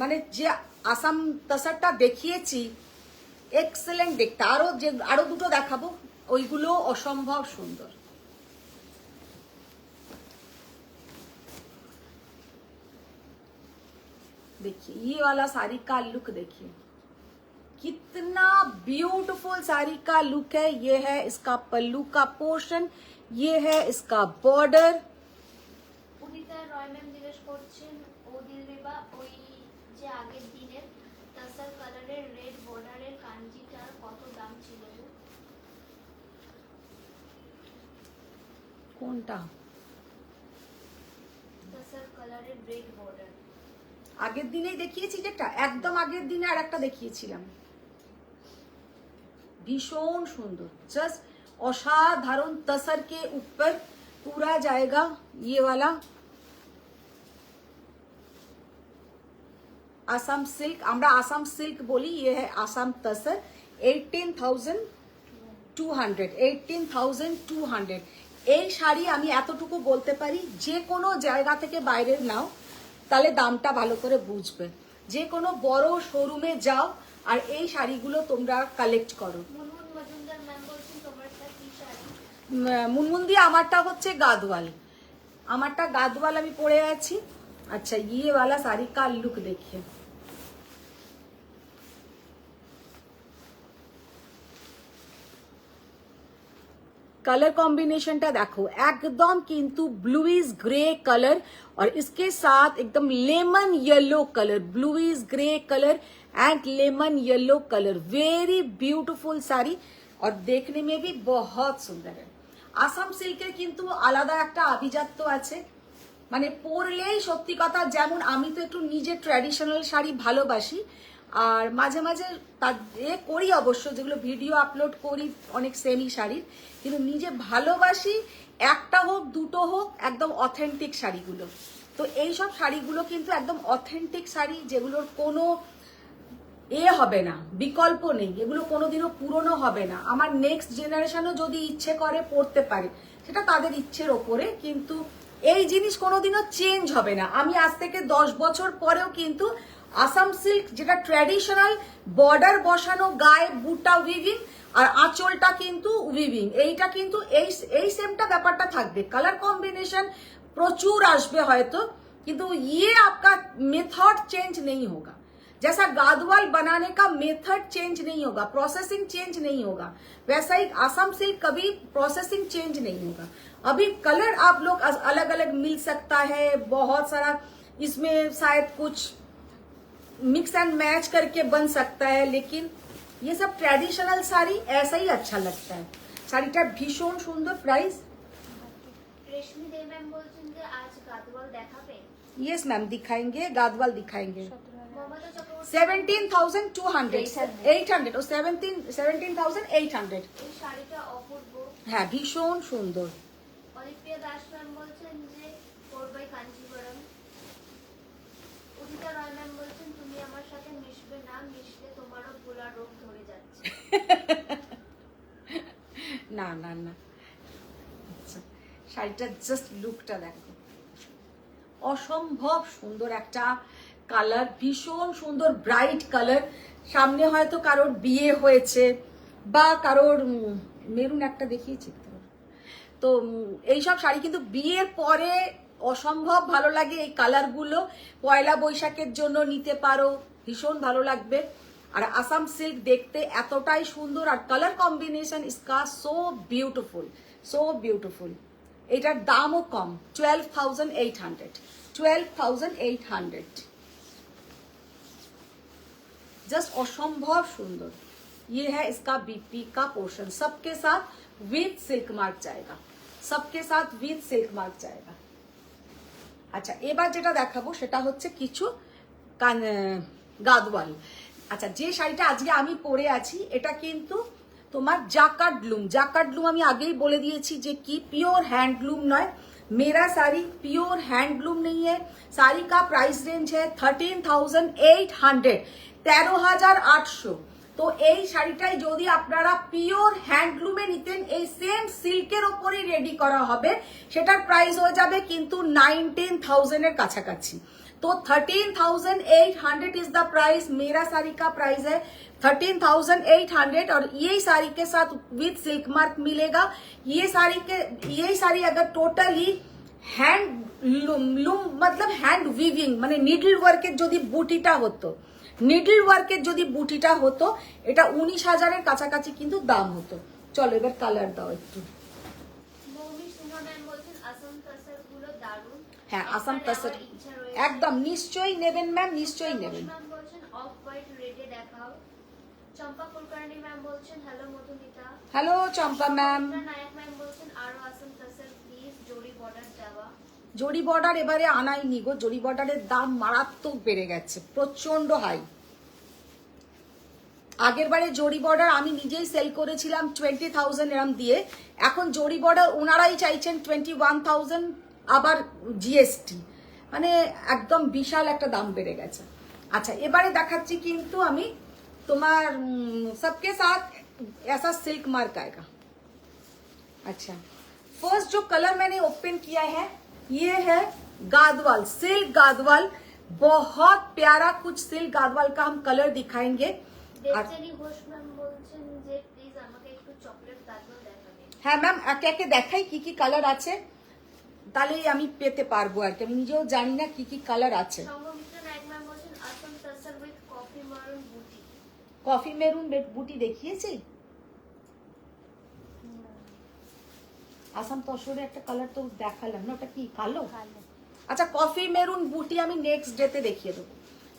মানে যে আসাম তসরটা দেখিয়েছি এক্সেলেন্ট দেখতে, আরো দুটো দেখাবো, ওইগুলো অসম্ভব সুন্দর। देखिए ये वाला साड़ी का लुक देखिए, कितना ब्यूटीफुल साड़ी का लुक है। ये है इसका पल्लू का पोर्शन, ये है इसका बॉर्डर। উদিতা রয় ম্যাম জিজ্ঞেস করছেন ও দিলরুবা ওই যে আগের দিনের তাসার কালারের রেড বর্ডারের কাঞ্জিটার কত দাম ছিল গো? কোনটা? তাসার কালারের রেড বর্ডার আগের দিনেই দেখিয়েছি, যেটা একদম আগের দিনে আর একটা দেখিয়েছিলাম, ভীষণ সুন্দর, জাস্ট অসাধারণ। तसर के ऊपर पूरा जाएगा ये वाला आसाम सिल्क, আমরা आसाम सिल्क बोली, ये है आसाम तसर। 18,200 এই শাড়ি আমি এতটুকু বলতে পারি, যে কোনো জায়গা থেকে বাইরের নাও তাহলে দামটা ভালো করে বুঝবে। যে কোনো বড় শোরুমে যাও আর এই শাড়িগুলো তোমরা কালেক্ট করো। মুনমুন মজুমদার ম্যাম বলছেন তোমারটা কি শাড়ি? মুনমুন্দি আমারটা হচ্ছে গাদওয়াল, আমারটা গাদওয়াল আমি পরে আছি। আচ্ছা ये वाला साड़ी का लुक देखिए, कलर कॉम्बिनेशनটা দেখো, একদম কিন্তু ব্লুইশ গ্রে कलर और इसके साथ एकदम lemon yellow colour, bluish grey colour and lemon yellow colour, very beautiful sari और देखने में भी बहुत सुंदर है। আসাম সিল্কের কিন্তু আলাদা একটা আভিজাত্য আছে, মানে পরলেই সত্যি কথা, যেমন আমি তো একটু নিজে ট্র্যাডিশনাল শাড়ি ভালোবাসি আর মাঝে মাঝে করি অবশ্য, যেগুলো ভিডিও আপলোড করি অনেক সেমি শাড়ির, কিন্তু নিজে ভালোবাসি একটা হোক দুটো হোক একদম অথেন্টিক শাড়িগুলো। তো এইসব শাড়িগুলো কিন্তু একদম অথেন্টিক শাড়ি, যেগুলোর কোনো হবে না, বিকল্প নেই, এগুলো কোনোদিনও পুরনো হবে না। আমার নেক্সট জেনারেশনও যদি ইচ্ছে করে পড়তে পারে, সেটা তাদের ইচ্ছের ওপরে, কিন্তু এই জিনিস কোনোদিনও চেঞ্জ হবে না। আমি আজ থেকে 10 বছর পরেও কিন্তু আসাম সিল্ক, যেটা ট্র্যাডিশনাল বর্ডার বসানো, গায়ে বুটা উইভিং আর আঁচলটা কিন্তু উইভিং, এইটা কিন্তু এই সেমটা ব্যাপারটা থাকবে। কালার কম্বিনেশন প্রচুর আসবে হয়তো, কিন্তু ये आपका मेथड चेंज नहीं होगा, जैसा गादवाल बनाने का मेथड चेंज नहीं होगा, प्रोसेसिंग चेंज नहीं होगा, वैसा ही आसाम सिल्क कभी प्रोसेसिंग चेंज नहीं होगा। अभी कलर आप लोग अलग अलग मिल सकता है, बहुत सारा इसमें शायद कुछ मिक्स एंड मैच करके बन सकता है, लेकिन ये सब ट्रेडिशनल साड़ी ऐसा ही अच्छा लगता है। শাড়িটা ভীষণ সুন্দর। প্রাইস রেশমি দে ম্যাম বলছেন যে আজ গাদওয়াল দেখাবে। यस मैम दिखाएंगे, गादवाल दिखाएंगे। মমতা চক্রবর্তী 17,200 800 ও 17,800। এই শাড়িটা অপূর্ব। হ্যাঁ ভীষণ সুন্দর। অলিভিয়া দাস ম্যাম বলছেন যে 4 কাঞ্জিবরম। উদিতা রয় ম্যাম বলছেন তুমি আমার সাথে মিশবে না, মিশলে তোমারও ভোলার রোগ ধরে যাচ্ছে। না না না, আচ্ছা শাড়িটা জাস্ট লুকটা দেখো, অসম্ভব সুন্দর একটা কালার, ভীষণ সুন্দর ব্রাইট কালার। সামনে হয়তো কারোর বিয়ে হয়েছে বা কারোর মেরুন একটা দেখিয়েছি তো, এইসব শাড়ি কিন্তু বিয়ের পরে অসম্ভব ভালো লাগে। এই কালারগুলো পয়লা বৈশাখের জন্য নিতে পারো, ভীষণ ভালো লাগবে। আর আসাম সিল্ক দেখতে এতটাই সুন্দর আর কালার কম্বিনেশন ইসকা সো বিউটিফুল, সো বিউটিফুল। এটার দামও কম, 12,800 12,800, जस्ट असंभव सुंदर। ये है इसका बीपी का पोर्शन, सबके साथ विथ सिल्क मार्क जाएगा, सबके साथ विथ सिल्क मार्क जाएगा। আচ্ছা এবার যেটা দেখাবো সেটা হচ্ছে কিছু গাদওয়াল। আচ্ছা যে শাড়িটা আজকে আমি পরে আছি এটা কিন্তু তোমার জাকার্ড লুম। জাকার্ড লুম আমি আগেই বলে দিয়েছি যে কি পিওর হ্যান্ডলুম নয়, मेरा साड़ी प्योर हैंडलूम नहीं है। साड़ी का प्राइस रेंज है 13,800, 13,800। তো এই শাড়িটাই যদি আপনারা পিওর হ্যান্ডলুমে নিতেন, এই সেম সিল্কের ওপরই রেডি করা হবে, সেটার প্রাইস হয়ে যাবে কিন্তু 19,000 এর কাছাকাছি। तो 13,800 इज द प्राइस। मेरा साड़ी का प्राइस है 13,800 और यही साड़ी के साथ विद सिल्क मार्क मिलेगा। ये साड़ी अगर टोटली হ্যান্ডলুম मतलब হ্যান্ড উইভিং মানে নিডল ওয়ার্কের যদি বুটিটা হতো, নিডল ওয়ার্কের যদি বুটিটা হতো, এটা 19,000 এর কাছাকাছি কিন্তু দাম হতো। চলো এবার কালার দাও একটু। মৌমি সুমা ম্যাম বলছেন আসাম তাসার গুলো দারুন। হ্যাঁ আসাম একবার তাসার নেওয়ার ইচ্ছা রয়েছে। একদম নিশ্চয়ই নেবেন ম্যাম, নিশ্চয়ই নেবেন। ম্যাম বলছেন অফ হোয়াইট রেডে দেখাও। চম্পা কুলকার্নি ম্যাম বলছেন হ্যালো মধুমিতা। হ্যালো চম্পা ম্যাম। নায়ক ম্যাম বলছেন আরো আসাম তাসার প্লিজ জরি বর্ডার দেওয়া। জরি বর্ডার এবারে আনাইনি গো, জরি বর্ডারের দাম মারাত্মক বেড়ে গেছে, প্রচন্ড হাই। আগের বারে জরি বর্ডার আমি নিজেই সেল করেছিলাম 20,000 এরম দিয়ে, এখন জরি বর্ডার ওনারাই চাইছেন 21,000, আবার জিএসটি, মানে একদম বিশাল একটা দাম বেড়ে গেছে। আচ্ছা এবারে দেখাচ্ছি কিন্তু আমি তোমার सबके साथ ऐसा सिल्क मार्क आएगा। अच्छा फर्स्ट जो कलर मैंने ओपन किया है ये है गादवाल, सिल्क गादवाल। बहुत प्यारा कुछ सिल्क गादवाल का हम कलर दिखाएंगे। দেবজানী ঘোষ ম্যাম বলছেন যে প্লিজ আমাকে একটু চকলেট গাদওয়াল দেখাবেন। হ্যাঁ ম্যাম একে একে দেখাই কি কি কালার আছে, তাহলেই আমি পেতে পারবো আর কি, আমি নিজেও জানি না কি কি কালার আছে। সঙ্গমিত্র নায়ক ম্যাম বলছেন আসাম তাসার উইথ কফি মারুন বুটি। কফি মেরুন বুটি দেখিয়েছি, আসাম তসরে একটা কালার তো দেখালাম না, ওটা কি কালো? আচ্ছা কফি মেরুন বুটি আমি নেক্সট ডেতে দেখিয়ে দেবো,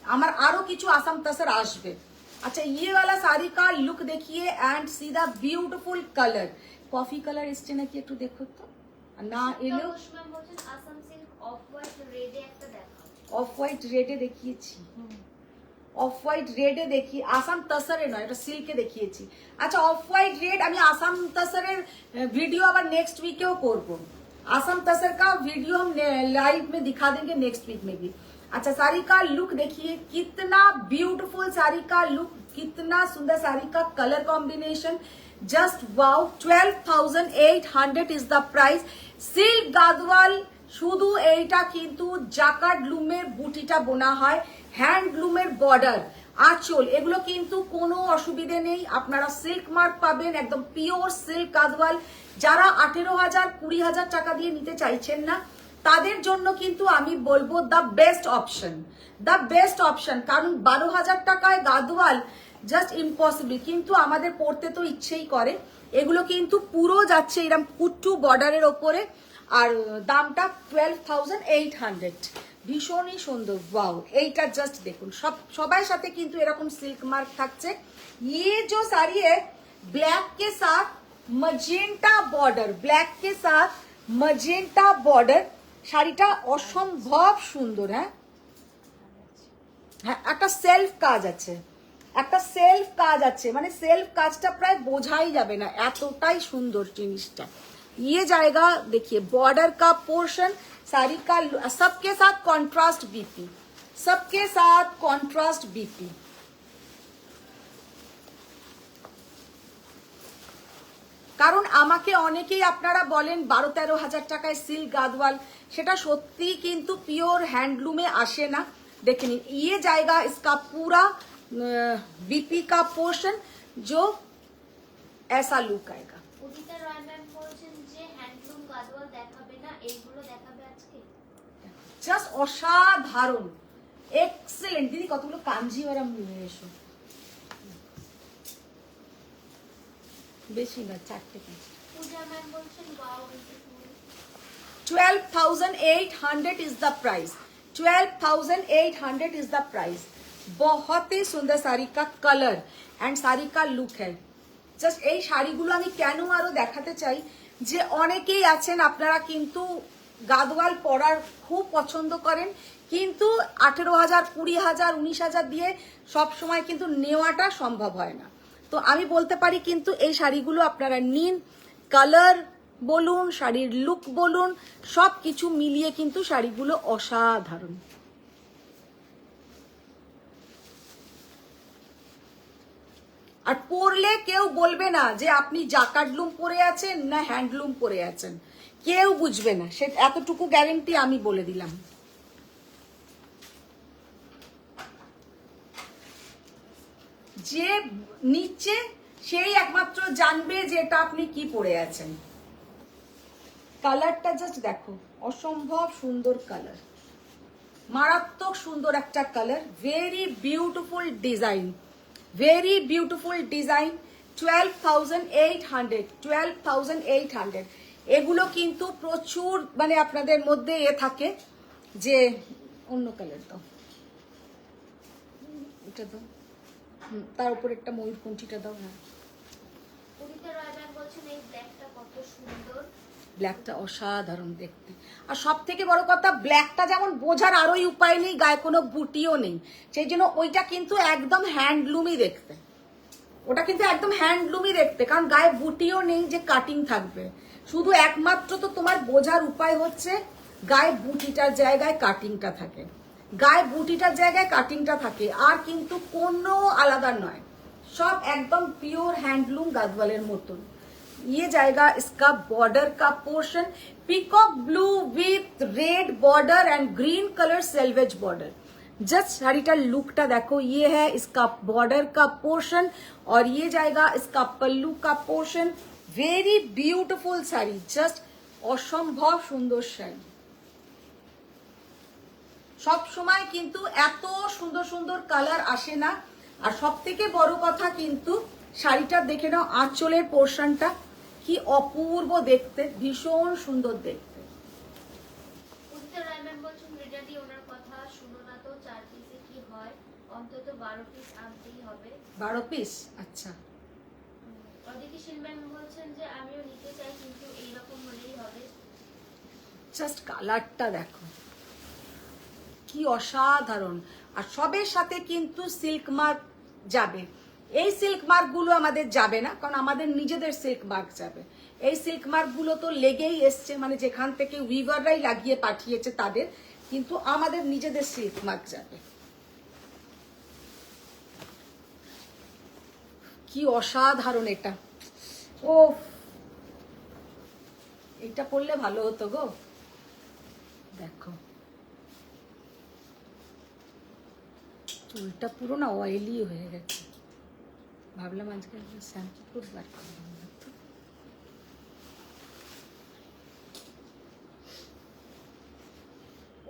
আমার আরো কিছু আসাম তসর আসবে। अच्छा ये वाला साड़ी का लुक देखिए and C the beautiful colour, coffee colour इससे ना कि একটু দেখো তো না এলো। ঘোষ ম্যাম বলছেন আসাম সিল্ক অফ হোয়াইট রেডে একটা দেখাও। অফ হোয়াইট রেডে দেখিয়েছি, অফ হোয়াইট রেডে দেখি, আসাম তসরে নয় এটা সিল্কে দেখিয়েছি। আচ্ছা অফ হোয়াইট রেড আমি আসাম তসরের ভিডিও আবার নেক্সট वीकेও করব, आसाम तसर का वीडियो हम लाइव में दिखा देंगे नेक्स्ट वीक में भी। अच्छा साड़ी का लुक देखिए कितना ब्यूटीफुल साड़ी का लुक, कितना सुंदर साड़ी का colour combination, just wow. 12,800 is the price. Silk Gadwal শুধু এইটা কিন্তু জাকার্ড লুমের বুটিটা বোনা হয়, হ্যান্ডলুমের বর্ডার, আঁচল, এগুলো কিন্তু কোনো অসুবিধে নেই। আপনারা সিল্ক মার্ক পাবেন, একদম পিওর সিল্ক গাদওয়াল। যারা 18,000 20,000 টাকা দিয়ে নিতে চাইছেন না তাদের জন্য কিন্তু আমি বলবো the best option, the best option. কারণ 12,000 টাকায় গাদওয়াল জাস্ট ইম্পসিবল, কিন্তু আমাদের পড়তে তো ইচ্ছেই করে। এগুলো কিন্তু পুরো যাচ্ছে এরকম কুট্টু বর্ডারের ওপরে, আর দামটা 12,800, ভীষণই সুন্দর। ওয়াও এইটা জাস্ট দেখুন, সবার সাথে কিন্তু এরকম সিল্ক মার্ক থাকছে। ये जो साड़ी है ब्लैक के साथ मजेंटा बॉर्डर, ब्लैक के साथ मजेंटा बॉर्डर, শাড়িটা অসম্ভব সুন্দর। হ্যাঁ হ্যাঁ একটা সেলফ কাজ আছে, একটা সেলফ কাজ আছে, মানে সেলফ কাজটা প্রায় বোঝাই যাবে না, এতটাই সুন্দর জিনিসটা। ये जाएगा देखिए बॉर्डर का पोर्शन, साड़ी का सबके साथ कॉन्ट्रास्ट बीपी, सबके साथ कॉन्ट्रास्ट बीपी। কারণ আমাকে অনেকেই আপনারা বলেন 12-13 হাজার টাকায় সিল্ক গাদওয়াল, সেটা সত্যি কিন্তু পিওর হ্যান্ডলুমে আসে না। দেখে নিন ये जाएगा इसका पूरा बीपी का पोर्शन जो ऐसा लुक आएगा। উদিতা রয় ম্যাম বলছেন যে হ্যান্ডলুম গাদওয়াল দেখাবে না, এইগুলো দেখাবে আজকে। জাস্ট অসাধারণ, এক্সেলেন্ট। দিদি কতগুলো কাঞ্জিওরাম নিয়ে এসো, বেশি না, 4টে 5টে। পূজা ম্যাম বলছেন wow beautiful. 12,800 is the price, 12,800 is the price. बहुत ही सुंदर साड़ी का कलर एंड साड़ी का लुक है। জাস্ট এই শাড়িগুলো আমি কেন আরো দেখাতে চাই যে অনেকেই আছেন আপনারা কিন্তু গাদওয়াল পরার খুব পছন্দ করেন, কিন্তু 18,000 20,000 19,000 দিয়ে সব সময় কিন্তু নেওয়াটা সম্ভব হয় না। তো আমি বলতে পারি কিন্তু এই শাড়িগুলো আপনারা নিন, কালার বলুন, শাড়ির লুক বলুন, সব কিছু মিলিয়ে কিন্তু শাড়িগুলো অসাধারণ। আর পরলে কেউ বলবে না যে আপনি জাকার্ডলুম পরে আছেন না হ্যান্ডলুম পরে আছেন, কেউ বুঝবে না, সে এতটুকু গ্যারেন্টি আমি বলে দিলাম। যে নিচে সেই একমাত্র জানবে যে এটা আপনি কি পরে আছেন। কালারটা জাস্ট দেখো, অসম্ভব সুন্দর কালার, মারাত্মক সুন্দর একটা colour, very beautiful design, very beautiful design. 12,800, 12,800। এগুলো কিন্তু প্রচুর মানে আপনাদের মধ্যে থাকে যে অন্য কালার দাও, এটা দাও, তার উপর একটা ময়ূরকণ্ঠীটা দাও। হ্যাঁ, উদিতা রয় ম্যাম বলছেন এই ব্ল্যাকটা কত সুন্দর। ব্ল্যাকটা অসাধারণ দেখতে। আর সব থেকে বড় কথা, ব্ল্যাকটা যেমন বোঝার আরোই উপায় নেই, গায়ে কোনো বুটিও নেই, সেই জন্য ওইটা কিন্তু একদম হ্যান্ডলুমই দেখতে, ওটা কিন্তু একদম হ্যান্ডলুমই দেখতে, কারণ গায়ে বুটিও নেই যে কাটিং থাকবে। শুধু একমাত্র তো তোমার বোঝার উপায় হচ্ছে গায়ে বুটিটার জায়গায় কাটিংটা থাকে, গায়ে বুটিটার জায়গায় কাটিংটা থাকে, আর কিন্তু কোনো আলাদা নয়, সব একদম পিওর হ্যান্ডলুম গাদওয়ালের মতন। ये जाएगा इसका बॉर्डर का portion, peacock blue with red border and green colour selvage border. Just साड़ीटा लुकटा देखो, ये है इसका बॉर्डर का पोर्शन और ये जाएगा इसका पल्लू का portion. Very beautiful sari, just असम्भव सुंदर শাড়ি। সব সময় কিন্তু এত সুন্দর সুন্দর কালার আসে না। আর সব থেকে বড় কথা কিন্তু শাড়িটা দেখে নাও, আঁচলের পোর্শনটা কি অপূর্ব দেখতে, ভীষণ সুন্দর দেখতে। উদিতা রয় ম্যাম বলছেন রিডাদি ওনার কথা শুনো না তো, 4 পিসে কি হয়, অন্তত 12 পিস আনতেই হবে। 12 পিস, আচ্ছা। অদিতি শীল ম্যাম বলছেন যে আমিও নিতে চাই কিন্তু এইরকম হলেই হবে। জাস্ট কালারটা দেখো কি অসাধারণ। আর সবের সাথে কিন্তু সিল্ক মার্ক যাবে। এই সিল্ক মার্ক গুলো আমাদের যাবে না, কারণ আমাদের নিজেদের সিল্ক মার্ক যাবে। এই সিল্ক মার্ক গুলো তো লেগেই এসছে, মানে যেখান থেকে উইভাররাই লাগিয়ে পাঠিয়েছে তাদের, কিন্তু আমাদের নিজেদের সিল্ক মার্ক যাবে। কি অসাধারণ এটা, ও এটা পরলে ভালো হতো গো। দেখো চুলটা পুরো না অয়েলি হয়ে গেছে, ভাবলাম আজকে শ্যাম্পু করবো।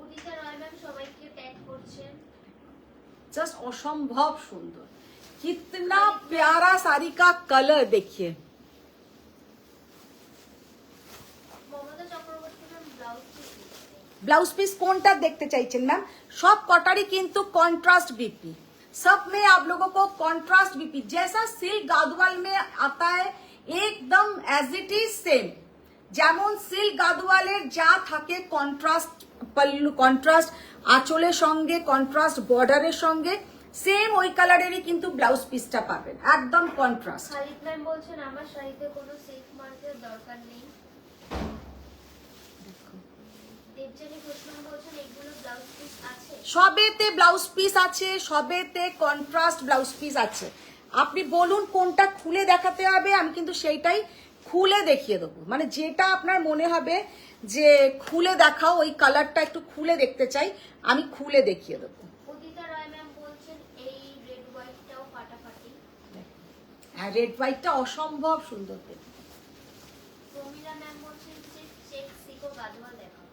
উদিতা রয় ম্যাম সবাইকে ট্যাগ করছেন। জাস্ট অসম্ভব সুন্দর, कितना प्यारा साड़ी का कलर देखिए। Mamata Chakraborty ma'am blouse piece. Blouse piece কোনটা দেখতে চাইছেন ম্যাম? সব কটারই কিন্তু কন্ট্রাস্ট बीपी, सब में आप लोगों को कॉन्ट्रास्ट बीपी जैसा सिल्क गादवाल में आता है एकदम एज इट इज सेम। যেমন সিল্ক গাদওয়ালের যা থাকে কন্ট্রাস্ট পল্লু, কন্ট্রাস্ট আঁচলের সঙ্গে, কন্ট্রাস্ট বর্ডারের সঙ্গে, সেম ওই কালারেরই কিন্তু ব্লাউজ পিসটা পাবেন, একদম কন্ট্রাস্ট। খালিদ ম্যাম বলছেন আমার শাড়িতে কোনো সিল্ক মার্কের দরকার নেই। দেবজানী ঘোষ ম্যাম বলছেন এগুলো ব্লাউজ পিস আছে। সবেতে ব্লাউজ পিস আছে, সবেতে কন্ট্রাস্ট ব্লাউজ পিস আছে। আপনি বলুন কোনটা খুলে দেখাতে হবে, আমি কিন্তু সেইটাই খুলে দেখিয়ে দেবো। মানে যেটা আপনার মনে হবে যে খুলে দেখাও, ওই কালারটা একটু খুলে দেখতে চাই, আমি খুলে দেখিয়ে দেবো। উদিতা রয় ম্যাম বলছেন এই রেড হোয়াইটটাও ফাটাফাটি। হ্যাঁ, রেড হোয়াইটটা অসম্ভব সুন্দর দেখতে। প্রমিলা ম্যাম বলছেন যে চেক সিকো গাদওয়াল দেখাও।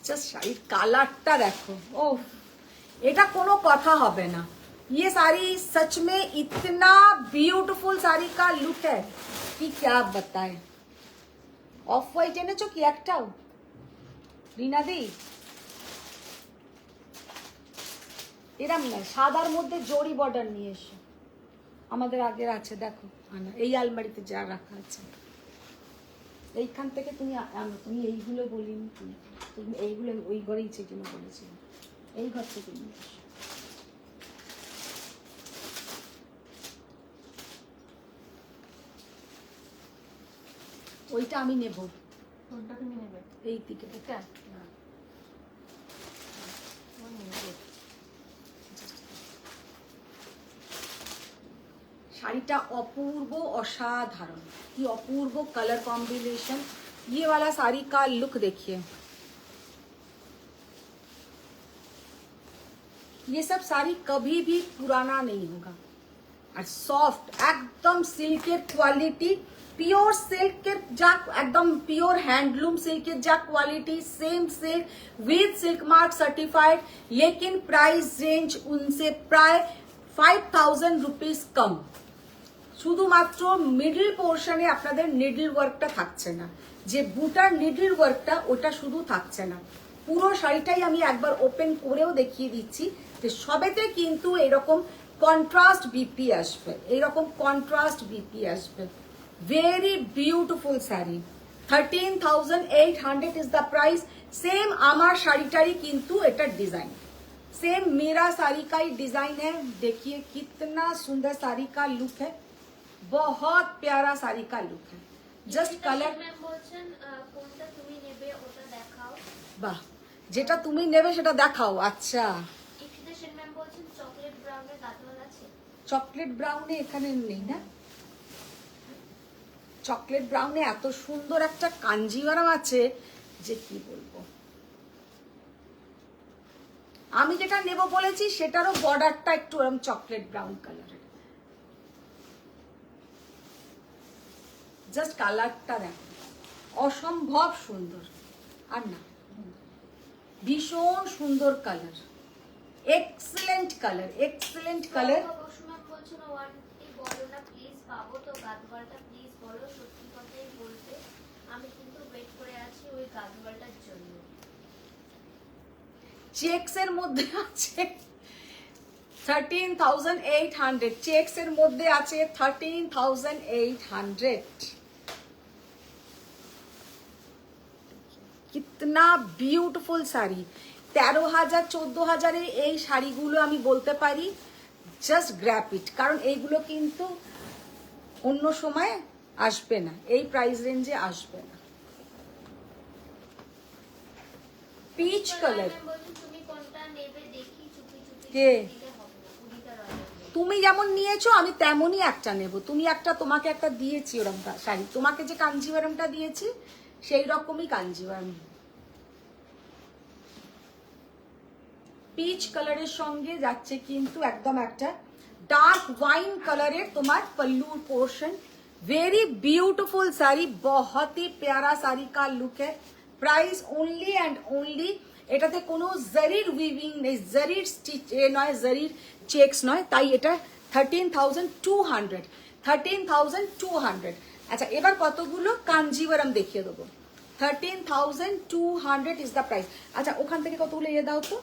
জাস্ট শাড়ির কালারটা দেখো, ও এটা কোনো কথা হবে না। ये साड़ी सच में इतना ब्यूटीफुल साड़ी का लुक है कि क्या बताएं। অফ হোয়াইট এনেছো কি একটাও রিনাদি? এরম না, সাদার মধ্যে জরি বর্ডার নিয়ে এসো, আমাদের আগের আছে দেখো, আনা এই আলমারিতে যা রাখা আছে, এইখান থেকে তুমি আনো। তুমি এইগুলো বলিনি, তুমি এইগুলো ওই ঘরেই জন্য বলেছিলে, এই ঘর থেকে নিয়ে এসো। ওইটা আমি নেব, কোনটা তুমি নেবে? এই দিকে। এটা শাড়িটা অপূর্ব, অসাধারণ, কি অপূর্ব कलर कॉम्बिनेशन। ये वाला साड़ी का लुक देखिए, ये सब साड़ी कभी भी पुराना नहीं होगा और सॉफ्ट एकदम सिल्केर क्वालिटी, পিওর সিল্কের যা একদম পিওর হ্যান্ডলুম সিল্কের যা quality, same silk with silk mark certified, लेकिन प्राइस रेंज उनसे प्राय 5000 रुपीस कम। শুধুমাত্র মিডল পোর্শনে আপনাদের নিডল ওয়ার্কটা থাকছে না, যে বুটার নিডল ওয়ার্কটা ওটা শুধু থাকছে না, পুরো শাড়িটাই আমি একবার ওপেন করেও দেখিয়ে দিচ্ছি যে সবেতে কিন্তু এরকম কন্ট্রাস্ট বিপি আসবে, এরকম কন্ট্রাস্ট বিপি আসবে। Very beautiful sari, 13,800 is the price. Same আমার শাড়িটারই কিন্তু এটা ডিজাइन सेम मेरा साड़ी का ही डिजाइन है। देखिए कितना सुंदर साड़ी का लुक है, बहुत प्यारा साड़ी का लुक है। जस्ट कलर ম্যাম বলছেন কোনটা তুমি নেবে ওটা দেখাও। বাহ, যেটা তুমি নেবে সেটা দেখাও। আচ্ছা, ইফতিতা সেন ম্যাম বলছেন চকলেট ব্রাউনের গাঁথওয়ালা আছে। চকলেট ব্রাউনে এখানে নেই না, চকলেট ব্রাউনে এত সুন্দর একটা কাঞ্জিভারাম আছে যে কি বলবো। আমি যেটা নেব বলেছি সেটারও বর্ডারটা একটু এরকম চকলেট ব্রাউন কালারের। জাস্ট কালারটা দেখো, অসম্ভব সুন্দর। আর না, ভীষণ সুন্দর colour, excellent colour, excellent colour. Basu ma'am বলছেন ওয়ানটি বলো না প্লিজ, পাবো তো গাঁথওয়ালটা প্লিজ বলো, সত্যি কথাই বলতে আমি কিন্তু ওয়েট করে আছি ওই গাঁথওয়ালটার জন্য। চেক্স এর মধ্যে আছে 13,800, চেক্স এর মধ্যে আছে 13,800। কিতনা বিউটিফুল শাড়ি। 13,000 14,000 এই শাড়িগুলো আমি বলতে পারি জাস্ট গ্র্যাব ইট, কারণ এইগুলো কিন্তু অন্য সময় আসবে না, এই প্রাইস রেঞ্জে আসবে না। পিচ কালার, তুমি কোনটা নেবে দেখি, চুপি চুপি কে? দিলে হবে না, উদিতা রয়্যাল। তুমি যেমন নিয়েছো আমি তেমনই একটা নেব। তুমি একটা, তোমাকে একটা দিয়েছি ওরকম শাড়ি, তোমাকে যে কাঞ্জিভারমটা দিয়েছি সেই রকমই কাঞ্জিভারম। পিচ কালারের সঙ্গে যাচ্ছে কিন্তু একদম একটা ডার্ক ওয়াইন কালারের তোমার पल्लू पोर्शन। वेरी ब्यूटीफुल साड़ी, बहुत ही प्यारा साड़ी का लुक है। प्राइस ओनली एंड ओनली, এটাতে কোনো জারির উইভিং নেই, জারির স্টিচ নয়, জারির চেকস নয়, তাই এটা 13,200, 13,200। আচ্ছা, এবার কতগুলো কাঞ্জিভারম দেখিয়ে দেবো। 13,200 ইজ দ্য প্রাইস। আচ্ছা, ওখান থেকে কতগুলো ইয়ে দাও তো,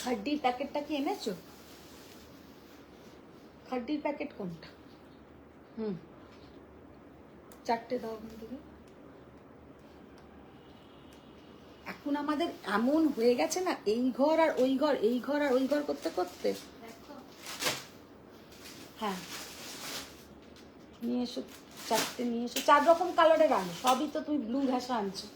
খাড্ডির প্যাকেটটা কি এনেছো? খাড্ডির প্যাকেট কোনটা? চারটে দাও ওখান থেকে। এখন আমাদের এমন হয়ে গেছে না, এই ঘর আর ওই ঘর, এই ঘর আর ওই ঘর করতে করতে। হ্যাঁ, নিয়ে এসো, চারটে নিয়ে এসো, 4 রকম কালারের আনো, সবই তো তুমি ব্লু ঘাসা আনছো।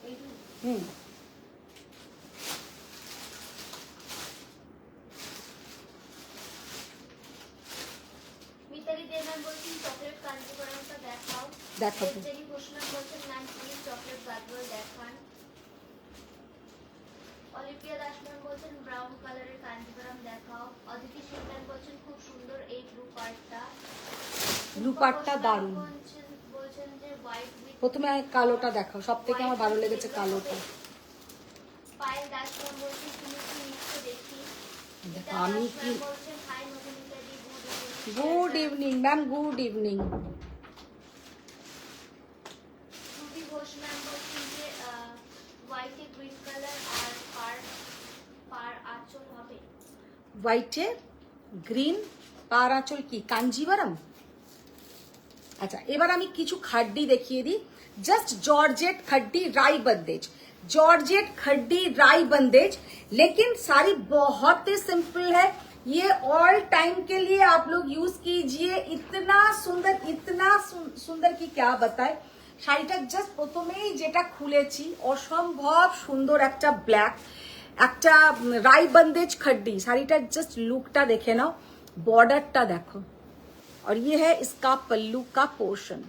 মিতালি দে ম্যাম বলছেন চকলেট কাঞ্জিভারমটা দেখাও। দেখাবো। জেনি ঘোষ ম্যাম বলছেন ম্যাম প্লিজ চকলেট গাঁথওয়াল দেখান। অলিভিয়া দাস ম্যাম বলছেন ব্রাউন কালারের কাঞ্জিভারম দেখাও। অদিতি সিং ম্যাম বলছেন খুব সুন্দর এই ব্লু পার্টটা। ব্লু পার্টটা দারুণ। বলছেন যে হোয়াইট উইথ, প্রথমে কালোটা দেখাও, সব থেকে আমার ভালো লেগেছে কালোটা। পায়েল দাস ম্যাম বলছেন তুমি কি নিচ্ছ দেখি। দেখো আমি কি, বলছেন হাই মধুমিতা দি, good evening ma'am, good evening. Shruti Ghosh ma'am বলছেন যে হোয়াইটে গ্রিন কালার আর পার আঁচল হবে। হোয়াইটে গ্রিন পার আঁচল কি কাঞ্জিভারম? अच्छा, এবার আমি কিছু खड्डी দেখিয়ে দিই। जस्ट जॉर्जेट खड्डी राई बंदेज, जॉर्जेट खड्डी राई बंदेज, लेकिन साड़ी बहुत ही सिंपल है। ये ऑल टाइम के लिए आप लोग यूज कीजिए। इतना सुंदर की क्या बताए। শাড়িটা জাস্ট প্রথমেই যেটা খুলেছি, অসম্ভব সুন্দর একটা ব্ল্যাক, একটা রাই बंदेज खड्डी। শাড়িটার জাস্ট লুকটা দেখে নাও, বর্ডারটা দেখো। और ये है इसका पल्लू का पोर्शन,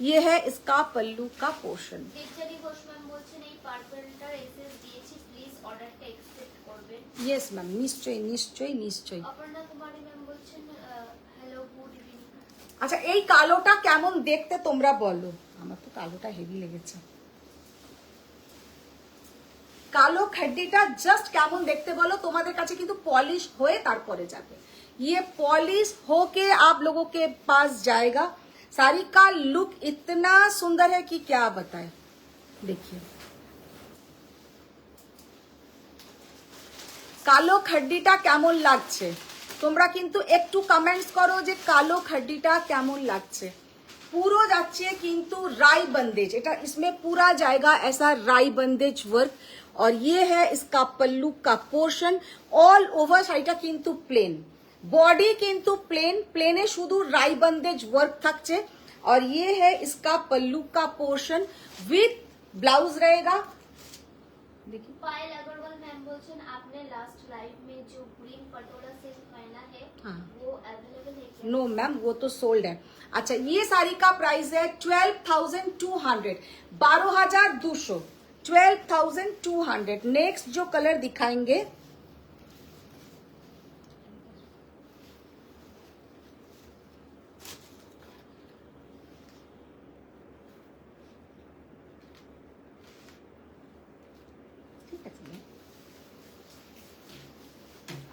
ये है इसका पल्लू का पोर्शन। দেবজানী ঘোষ ম্যাম বলছেন এই পার্পলটার এসএস দিয়েছি, প্লিজ অর্ডারটা অ্যাকসেপ্ট করবেন। यस मैम, নিশ্চয়ই নিশ্চয়ই নিশ্চয়ই। অপর্ণা কুমারী ম্যাম বলছেন হ্যালো গুড ইভিনিং। আচ্ছা, এই কালোটা কেমন দেখতে তোমরা বলো? আমার তো কালোটা হেভি লেগেছে। কালো खड्डीটা জাস্ট কেমন দেখতে বলো? তোমাদের কাছে কিন্তু পলিশ হয়ে তারপরে যাবে। ये पॉलिश होके आप लोगों के पास जाएगा। साड़ी का लुक इतना सुंदर है कि क्या बताएं। देखिए কালো खड्डीটা কেমন লাগছে তোমরা কিন্তু একটু কমেন্টস করো যে কালো खड्डीটা কেমন লাগছে। पूरा যাচ্ছে কিন্তু राई बंदेज, এটা इसमें पूरा जाएगा ऐसा राई बंदेज वर्क। और ये है इसका पल्लू का पोर्शन। ऑल ओवर শাড়িটা কিন্তু প্লেন, बॉडी কিন্তু প্লেন, প্লেনে শুধু রাই बंदेज वर्क থাকছে। और ये है इसका पल्लू का पोर्शन विथ ब्लाउज रहेगा। देखिए पायल अग्रवाल मैम बोलছেন आपने लास्ट लाइव में जो ग्रीन पटोला सिल्क पहना है हाँ। वो अवेलेबल है क्या? नो मैम, वो तो सोल्ड है। अच्छा, ये साड़ी का प्राइस है 12,200, 12,200, 12,200। नेक्स्ट जो कलर दिखाएंगे, ঠিক আছে,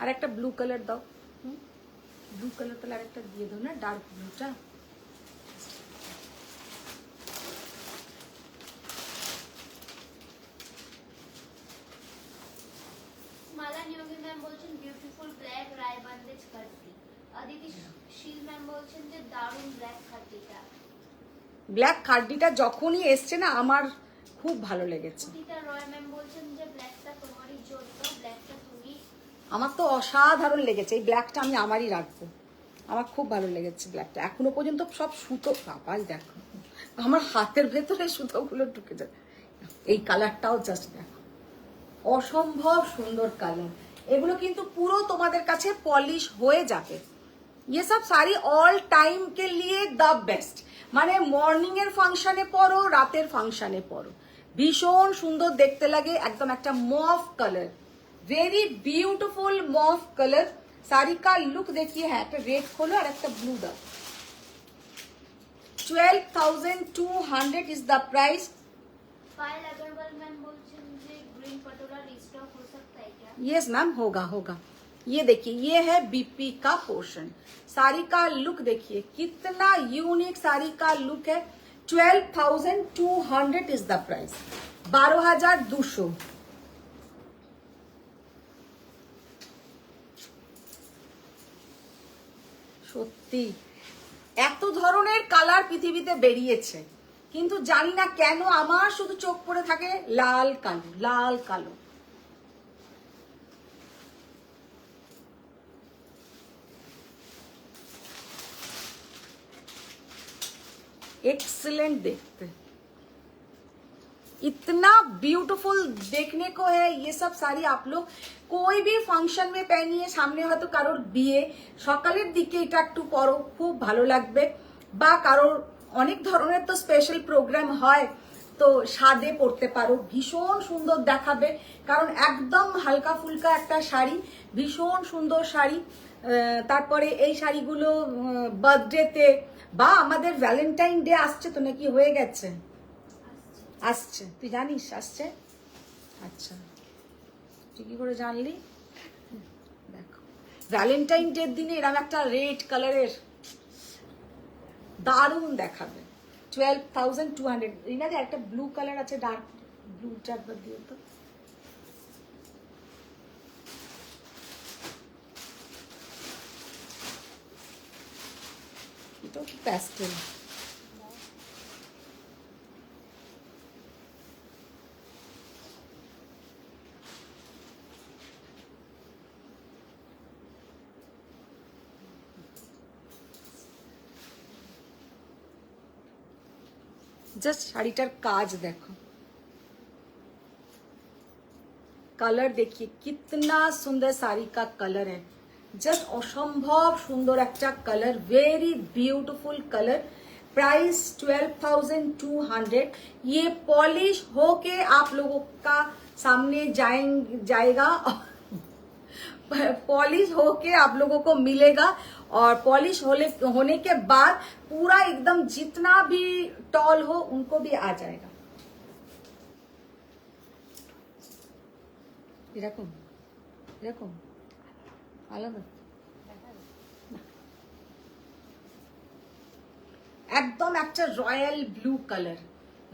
আর একটা ব্লু কালার দাও। ব্লু কালার তাহলে আরেকটা দিয়ে দাও না, ডার্ক ব্লুটা। মালা নিয়োগী ম্যাম বলছেন বিউটিফুল ব্ল্যাক রায় বান্দেজ খাদ্দি। অদিতি শীল ম্যাম বলছেন যে দারুণ ব্ল্যাক খাদ্দিটা। ব্ল্যাক খাড্ডিটা যখনই এসছে না আমার খুব ভালো লেগেছে। সুনিতা রয় ম্যাম বলছেন যে ব্ল্যাকটা তোমারই জন্য, ব্ল্যাকটা তুমি। আমার তো অসাধারণ লেগেছে, এই ব্ল্যাকটা আমি আমারই রাখবো। আমার খুব ভালো লেগেছে ব্ল্যাকটা। এখনো পর্যন্ত সব সুতো, বাবাই দেখো আমার হাতের ভেতরে সুতোগুলো ঢুকে যায়। এই কালারটাও জাস্ট দেখো, অসম্ভব সুন্দর কালার। এগুলো কিন্তু পুরো তোমাদের কাছে পলিশ হয়ে যাবে। ये सब साड़ी ऑल टाइम के लिए द बेस्ट। মানে মর্নিং এর ফাংশনে পরো, রাতের ফাংশনে পরো, ভীষণ সুন্দর দেখতে লাগে। একদম একটা mauve colour, very beautiful mauve colour. Sari का लुक देखिए, है একটা রেড खोलो और একটা ব্লু দাও। 12,200 is the price. Payal Agarwal ma'am बोलছেন যে ग्रीन पटोला रिस्टॉक हो सकता है क्या? यस मैम, होगा होगा। ये देखिए, ये है बीपी का पोर्शन। साड़ी का लुक देखिए, कितना यूनिक साड़ी का लुक है। 12,200 इज द प्राइस, 12,200। সত্যি এত ধরনের কালার পৃথিবীতে বেরিয়েছে, কিন্তু জানি না কেন আমার শুধু চোখ পড়ে থাকে লাল কালো, লাল কালো। एक्सीलेंट देखते, इतना ब्यूटीफुल देखने को है। ये सब साड़ी आप लोग कोई भी ফাংশন में पहनिए। সামনে হয়তো কারোর বিয়ে, সকালের দিকে এটা একটু পরো, খুব ভালো লাগবে। বা কারোর অনেক ধরনের তো স্পেশাল প্রোগ্রাম হয়, তো সাদে পরতে পারো, ভীষণ সুন্দর দেখাবে। কারণ একদম হালকা ফুলকা একটা শাড়ি, ভীষণ সুন্দর শাড়ি। তারপরে এই শাড়িগুলো বার্থডেতে বা আমাদের ভ্যালেন্টাইন ডে আসছে তো, নাকি হয়ে গেছে? আসছে, তুই জানিস আসছে? আচ্ছা, তুই কি করে জানলি? দেখো, ভ্যালেন্টাইন ডের দিনে এরকম একটা রেড কালারের দারুণ দেখাবে। 12,200। রিনাদের একটা ব্লু কালার আছে, ডার্ক ব্লু, একবার দিও তো। এটাও কি প্যাস্টেল? জাস্ট শাড়িটার কাজ দেখো, কালার দেখিए कितना सुंदर साड़ी का कलर है, जस्ट असंभव सुंदर একটা colour, very beautiful colour. Price 12,200। ये पॉलिश होके आप लोगों का सामने जाएगा पॉलिश होके आप लोगों को मिलेगा, और पॉलिश होने के बाद पूरा एकदम जितना भी टॉल हो उनको भी आ जाएगा। এরকম এরকম আলাদা একদম একটা royal blue colour,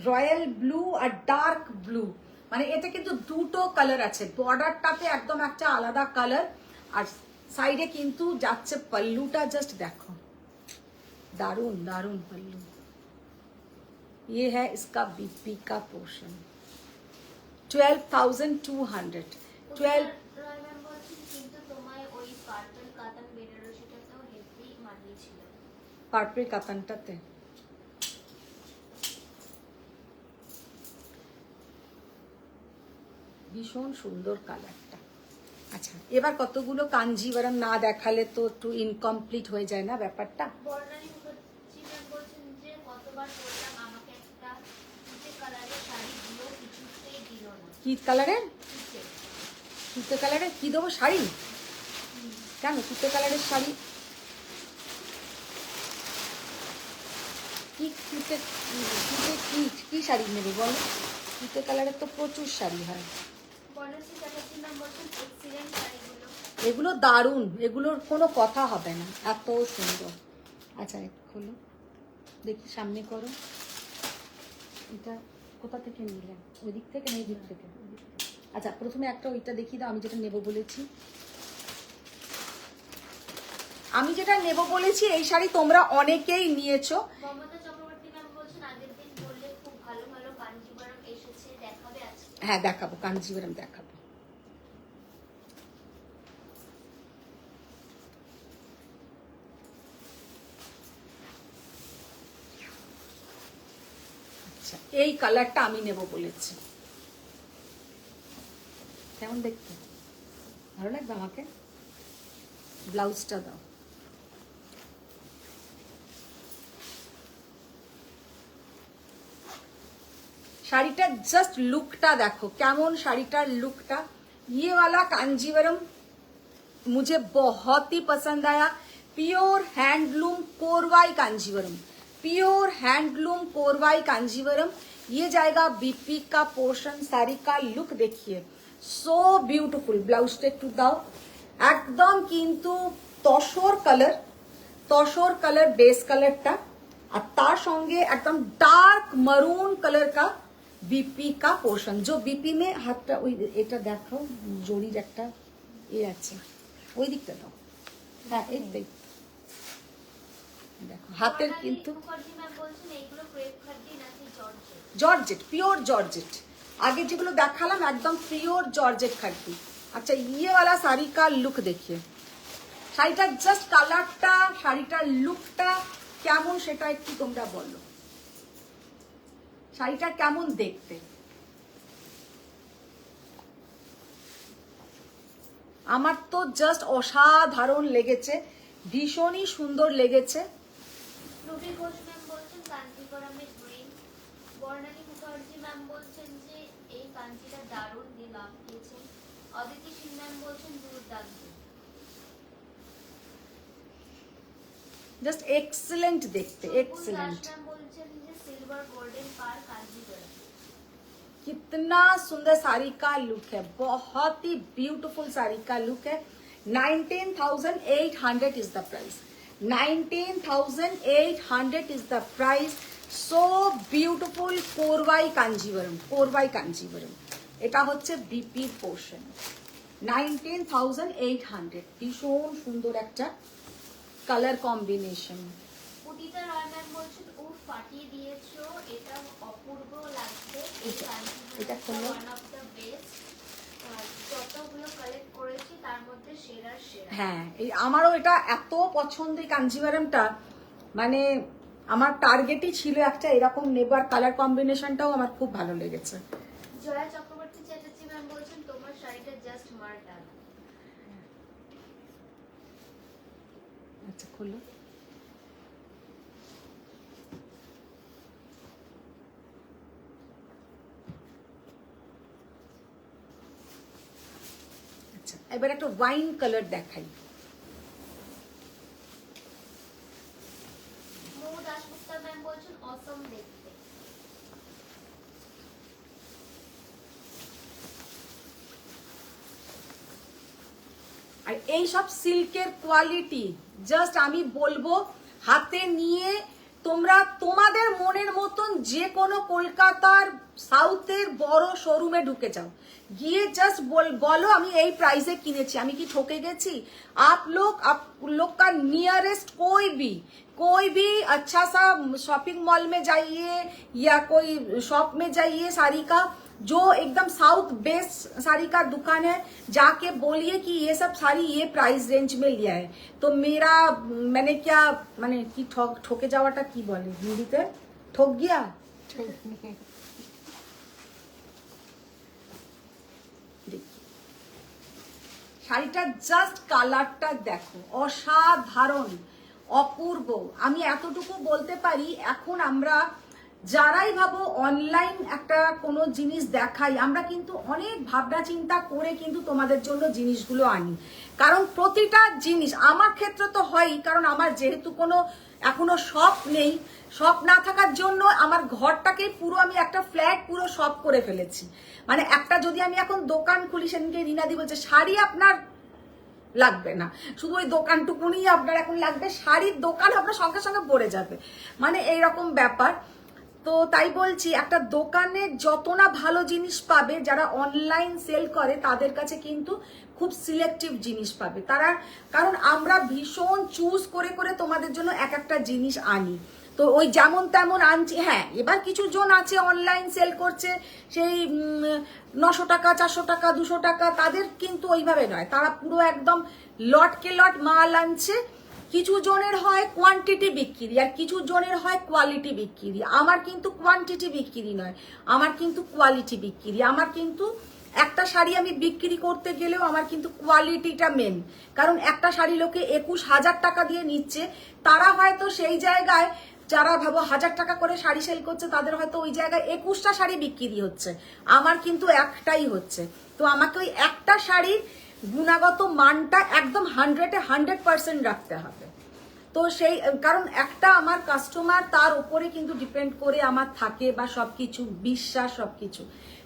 royal blue আর ডার্ক ব্লু, মানে এটা কিন্তু দুটো কালার আছে, বর্ডারটাতে একদম একটা আলাদা কালার, আর সাইডে কিন্তু যাচ্ছে পল্লুটা, জাস্ট দেখো দারুন দারুন पल्लू। ये है इसका बीपी का पोर्शन। 12,200। 12 রয় ম্যাম বলছেন কিন্তু তোমায় ওই পার্পল কাতান বেনারসিটাতেও হেভি মানিয়েছিল। পার্পল কাতানটাতে ভীষণ সুন্দর কালারটা। আচ্ছা, এবার কতগুলো কাঞ্জিভারাম না দেখালে তো একটু ইনকমপ্লিট হয়ে যায় না ব্যাপারটা। বর্ণালী মুখার্জি ম্যাম বলছেন যে কতবার বললাম আমাকে একটা তুতে কালারের শাড়ি দিও, কিছুতেই দিল না। কি কালারের? তুতে। তুতে কালারের কি দেবো শাড়ি? কেন তুতে কালারের শাড়ি? কি তুতে তুতে কি শাড়ি নেবে বলো? তুতে কালারের তো প্রচুর শাড়ি হয়। বর্ণালী চ্যাটার্জি ম্যাম বলছেন এক্সিলেন্ট শাড়িগুলো। এগুলো দারুণ, এগুলোর কোনো কথা হবে না, এত সুন্দর। আচ্ছা খোলো দেখি, সামনে করো। এটা কোথা থেকে নিলে? ওই দিক থেকে না এই দিক থেকে? আচ্ছা প্রথমে একটা ওইটা দেখিয়ে দাও, আমি যেটা নেব বলেছি। আমি যেটা নেব বলেছি এই শাড়ি তোমরা অনেকেই নিয়েছো। মমতা চক্রবর্তী ম্যাম বলছেন আগের দিন বললে খুব ভালো ভালো কাঞ্জিভারাম এসেছে, দেখাবে আজকে? হ্যাঁ দেখাবো, কাঞ্জিভারাম দেখাবো। আচ্ছা এই কালারটা আমি নেব বলেছি, কেমন দেখতে? ভালো লাগবে আমাকে? ব্লাউজটা দাও। শাড়িটার জাস্ট লুকটা দেখো, কেমন শাড়িটার লুকটা। ये वाला कांजीवरम मुझे बहुत ही पसंद आया। Pure handloom Korvai Kanjivaram, pure handloom Korvai Kanjivaram. ये जाएगा बीपी का पोर्शन। साड़ी का लुक देखिए, सो ब्यूटीफुल। ब्लाउजটা একটু দাও। একদম কিন্তু তসর কালার, तसोर कलर बेस कलरটা, আর তার সঙ্গে একদম ডার্ক মারুন कलर का बीपी का पोर्शन। जो बीपी में हाथটা ওই এটা দেখো, জড়ির একটা আছে, ওই দিকটা দাও। হ্যাঁ এই দেখ, দেখো হাতের কিন্তু মুখার্জি ম্যাম বলছেন এইগুলো ক্রেপ খাদি নাকি জর্জেট? Georgette, pure georgette. आगे যেগুলো দেখালাম একদম পিওর জর্জেট খাদি। আচ্ছা ये वाला साड़ी का लुक देखिए, শাড়িটার জাস্ট কালারটা, শাড়িটার লুকটা কেমন সেটা একটু তোমরা বলো। শাড়িটা কেমন দেখতে? আমার তো জাস্ট অসাধারণ লেগেছে, ভীষণই সুন্দর লেগেছে। রুবি ঘোষ ম্যাম বলছেন কাঞ্জিভারামের গ্রিন। বর্ণালী মুখার্জি ম্যাম বলছেন যে এই কাঞ্জিটা দারুণ দিয়ে লাভ দিয়েছেন। অদিতি সিং ম্যাম বলছেন দুর্দান্ত। জাস্ট এক্সেলেন্ট দেখতে, এক্সেলেন্ট। ম্যাম বলছেন যে সিলভার গোল্ডেন পার কাঞ্জিভারাম। कितना सुंदर साड़ी का लुक है, बहुत ही ब्यूटीफुल साड़ी का लुक है। 19,800 is the price, 19,800 is the price. So beautiful Korvai Kanjivaram, Korvai Kanjivaram. এটা হচ্ছে বিপি পোর্শন। 19,800, ভীষণ সুন্দর একটা colour combination. Udita Roy ma'am বলছেন ও ফাটিয়ে দিয়েছো, এটা অপূর্ব লাগছে। এই এটা কাঞ্জিভারামটা খোলো। ওয়ান অফ দ্য বেস্ট, যতগুলো কালেক্ট করেছি তার মধ্যে সেরার সেরা। হ্যাঁ এই আমারও এটা এত পছন্দ এই কাঞ্জিভারামটা, মানে আমার টার্গেটই ছিল একটা এরকম নেব, আর কালার কম্বিনেশনটাও আমার খুব ভালো লেগেছে। জয়া চক্রবর্তী চ্যাটার্জি ম্যাম বলছেন তোমার শাড়িটা জাস্ট মার্টাল। আচ্ছা খুললো। আচ্ছা এবার একটা ওয়াইন কালার দেখাই। মৌ দাশগুপ্তা ম্যাম বলছেন অসম দেখতে। আর এই সব সিল্কের কোয়ালিটি জাস্ট আমি বলবো হাতে নিয়ে তোমরা তোমাদের মনের মতন যে কোনো কলকাতার সাউথের বড় শোরুমে ঢুকে যাও, গিয়ে জাস্ট বলো আমি এই প্রাইসে কিনেছি, আমি কি ঠকে গেছি? आप लोग का नियरेस्ट कोई भी अच्छा सा शॉपिंग मॉल में जाइए या कोई शॉप में जाइए साड़ी का, जो एकदम साउथ बेस्ट साड़ी का दुकान है, जाके बोलिए कि ये सब साड़ी ये प्राइस रेंज में लिया है। तो मैंने क्या माने कि ठोके जावाटा की बोले हिंदीते, ठोक गया। শাড়িটা জাস্ট কালারটা দেখো, অসাধারণ, অপূর্ব। আমি এতটুকু বলতে পারি, এখন আমরা যারাই ভাবো অনলাইন একটা কোনো জিনিস দেখাই, আমরা কিন্তু অনেক ভাবনা চিন্তা করে কিন্তু তোমাদের জন্য জিনিসগুলো আনি। কারণ প্রতিটা জিনিস আমার ক্ষেত্রে তো হয়ই, কারণ আমার যেহেতু কোনো এখনো শপ নেই, শপ না থাকার জন্য আমার ঘরটাকে পুরো আমি একটা ফ্ল্যাট পুরো শপ করে ফেলেছি। মানে একটা যদি আমি এখন দোকান খুলি, সেদিনকে রিনাদি বলছে শাড়ি আপনার লাগবে না, শুধু ওই দোকানটুকুনি আপনার এখন লাগবে, শাড়ির দোকান আপনার সঙ্গে সঙ্গে ভরে যাবে, মানে এইরকম ব্যাপার। তো তাই বলছি একটা দোকানে যত না ভালো জিনিস পাবে, যারা অনলাইন সেল করে তাদের কাছে কিন্তু খুব সিলেক্টিভ জিনিস পাবে তারা, কারণ আমরা ভীষণ চুজ করে করে তোমাদের জন্য এক একটা জিনিস আনি। তো ওই যেমন তেমন আনছি। হ্যাঁ, এবার কিছু জন আছে অনলাইন সেল করছে সেই 900 টাকা 400 টাকা 200 টাকা, তাদের কিন্তু ওইভাবে নয়, তারা পুরো একদম লটকে লট মাল আনছে। কিছু জনের হয় কোয়ান্টিটি বিক্রি আর কিছু জনের হয় কোয়ালিটি বিক্রি। আমার কিন্তু কোয়ান্টিটি বিক্রি নয়, আমার কিন্তু কোয়ালিটি বিক্রি। আমার কিন্তু একটা শাড়ি আমি বিক্রি করতে গেলেও আমার কিন্তু কোয়ালিটিটা মেন, কারণ একটা শাড়ি লোকে 21,000 টাকা দিয়ে নিচ্ছে, তারা হয়তো সেই জায়গায় যারা ভাবো 1000 টাকা করে শাড়ি সেল করছে, তাদের হয়তো ওই জায়গায় 21টা শাড়ি বিক্রি হচ্ছে, আমার কিন্তু একটাই হচ্ছে। তো আমাকে ওই একটা শাড়ির গুণগত মানটা একদম 100% রাখতে হবে। তো সেই কারণ একটা আমার কাস্টমার, তার উপরে কিন্তু ডিপেন্ড করে আমার থাকে বা সবকিছু বিশ্বাস সবকিছু।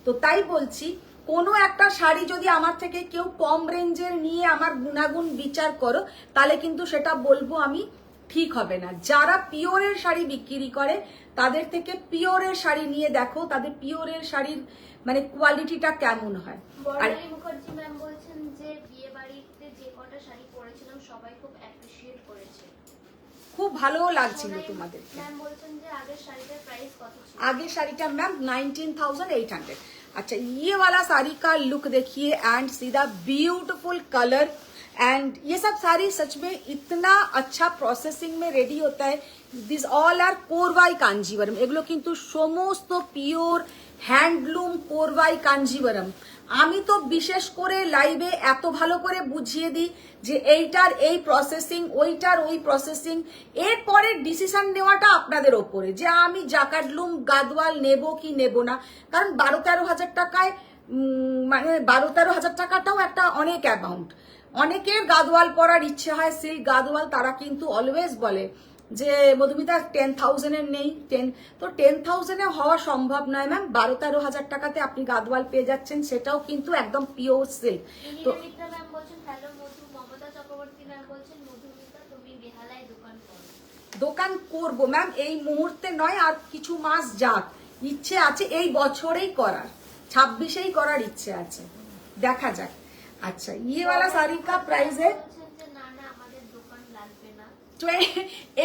তো তাই বলছি কোনো একটা শাড়ি যদি আমার থেকে কেউ কম রেঞ্জের নিয়ে আমার গুণাগুণ বিচার করো, তাহলে কিন্তু সেটা বলবো আমি ঠিক হবে না। যারা পিওরের শাড়ি বিক্রি করে তাদের থেকে পিওরের শাড়ি নিয়ে দেখো, তাদের পিওরের শাড়ির মানে কোয়ালিটিটা কেমন হয়। আর বর্ণালী মুখার্জি ম্যাম বলছেন যে বিয়ে বাড়িতে যে কটা শাড়ি পরেছিলাম সবাই খুব অ্যাপ্রিশিয়েট করেছে, খুব ভালো লাগছিল তোমাদের। ম্যাম বলছেন যে আগের শাড়িটার প্রাইস কত ছিল? आगे साड़ी का मैम 19,800। अच्छा ये वाला साड़ी का लुक देखिए एंड सीधा ब्यूटीफुल कलर, एंड ये सब साड़ी सच में इतना अच्छा प्रोसेसिंग में रेडी होता है। दिस ऑल आर कोरवाई कांजीवरम, एगुलो किन्तु समस्त पियोर হ্যান্ডলুম কোরবাই কাঞ্জিবরম। আমি তো বিশেষ করে লাইভে এত ভালো করে বুঝিয়ে দিই যে এইটার এই প্রসেসিং, ওইটার ওই প্রসেসিং, এরপরে ডিসিশন নেওয়াটা আপনাদের ওপরে যে আমি জাকার্ডলুম গাদওয়াল নেব কি নেব না। কারণ 12-13 হাজার টাকায় মানে 12-13 হাজার টাকাটাও একটা অনেক অ্যামাউন্ট। অনেকের গাদওয়াল পরার ইচ্ছে হয়, সিল্ক গাদওয়াল, তারা কিন্তু অলওয়েজ বলে যে মধুমিতা 10,000-এর নেই। 10,000-এ হওয়া সম্ভব নয় ম্যাম। 12-13 হাজার টাকাতে আপনি গাদওয়াল পেয়ে যাচ্ছেন, সেটাও কিন্তু একদম পিওর সিল্ক। তো ম্যাম বলছেন হ্যালো মধু। মমতা চক্রবর্তী ম্যাম বলছেন মধুমিতা তুমি বেহালায় দোকান করো। দোকান করবো ম্যাম, এই মুহূর্তে নয়, আর কিছু মাস যাক, ইচ্ছে আছে এই বছরেই করার, 26-এই করার ইচ্ছে আছে, দেখা যাক। আচ্ছা ইয়ে वाला শাড়ি কা প্রাইস है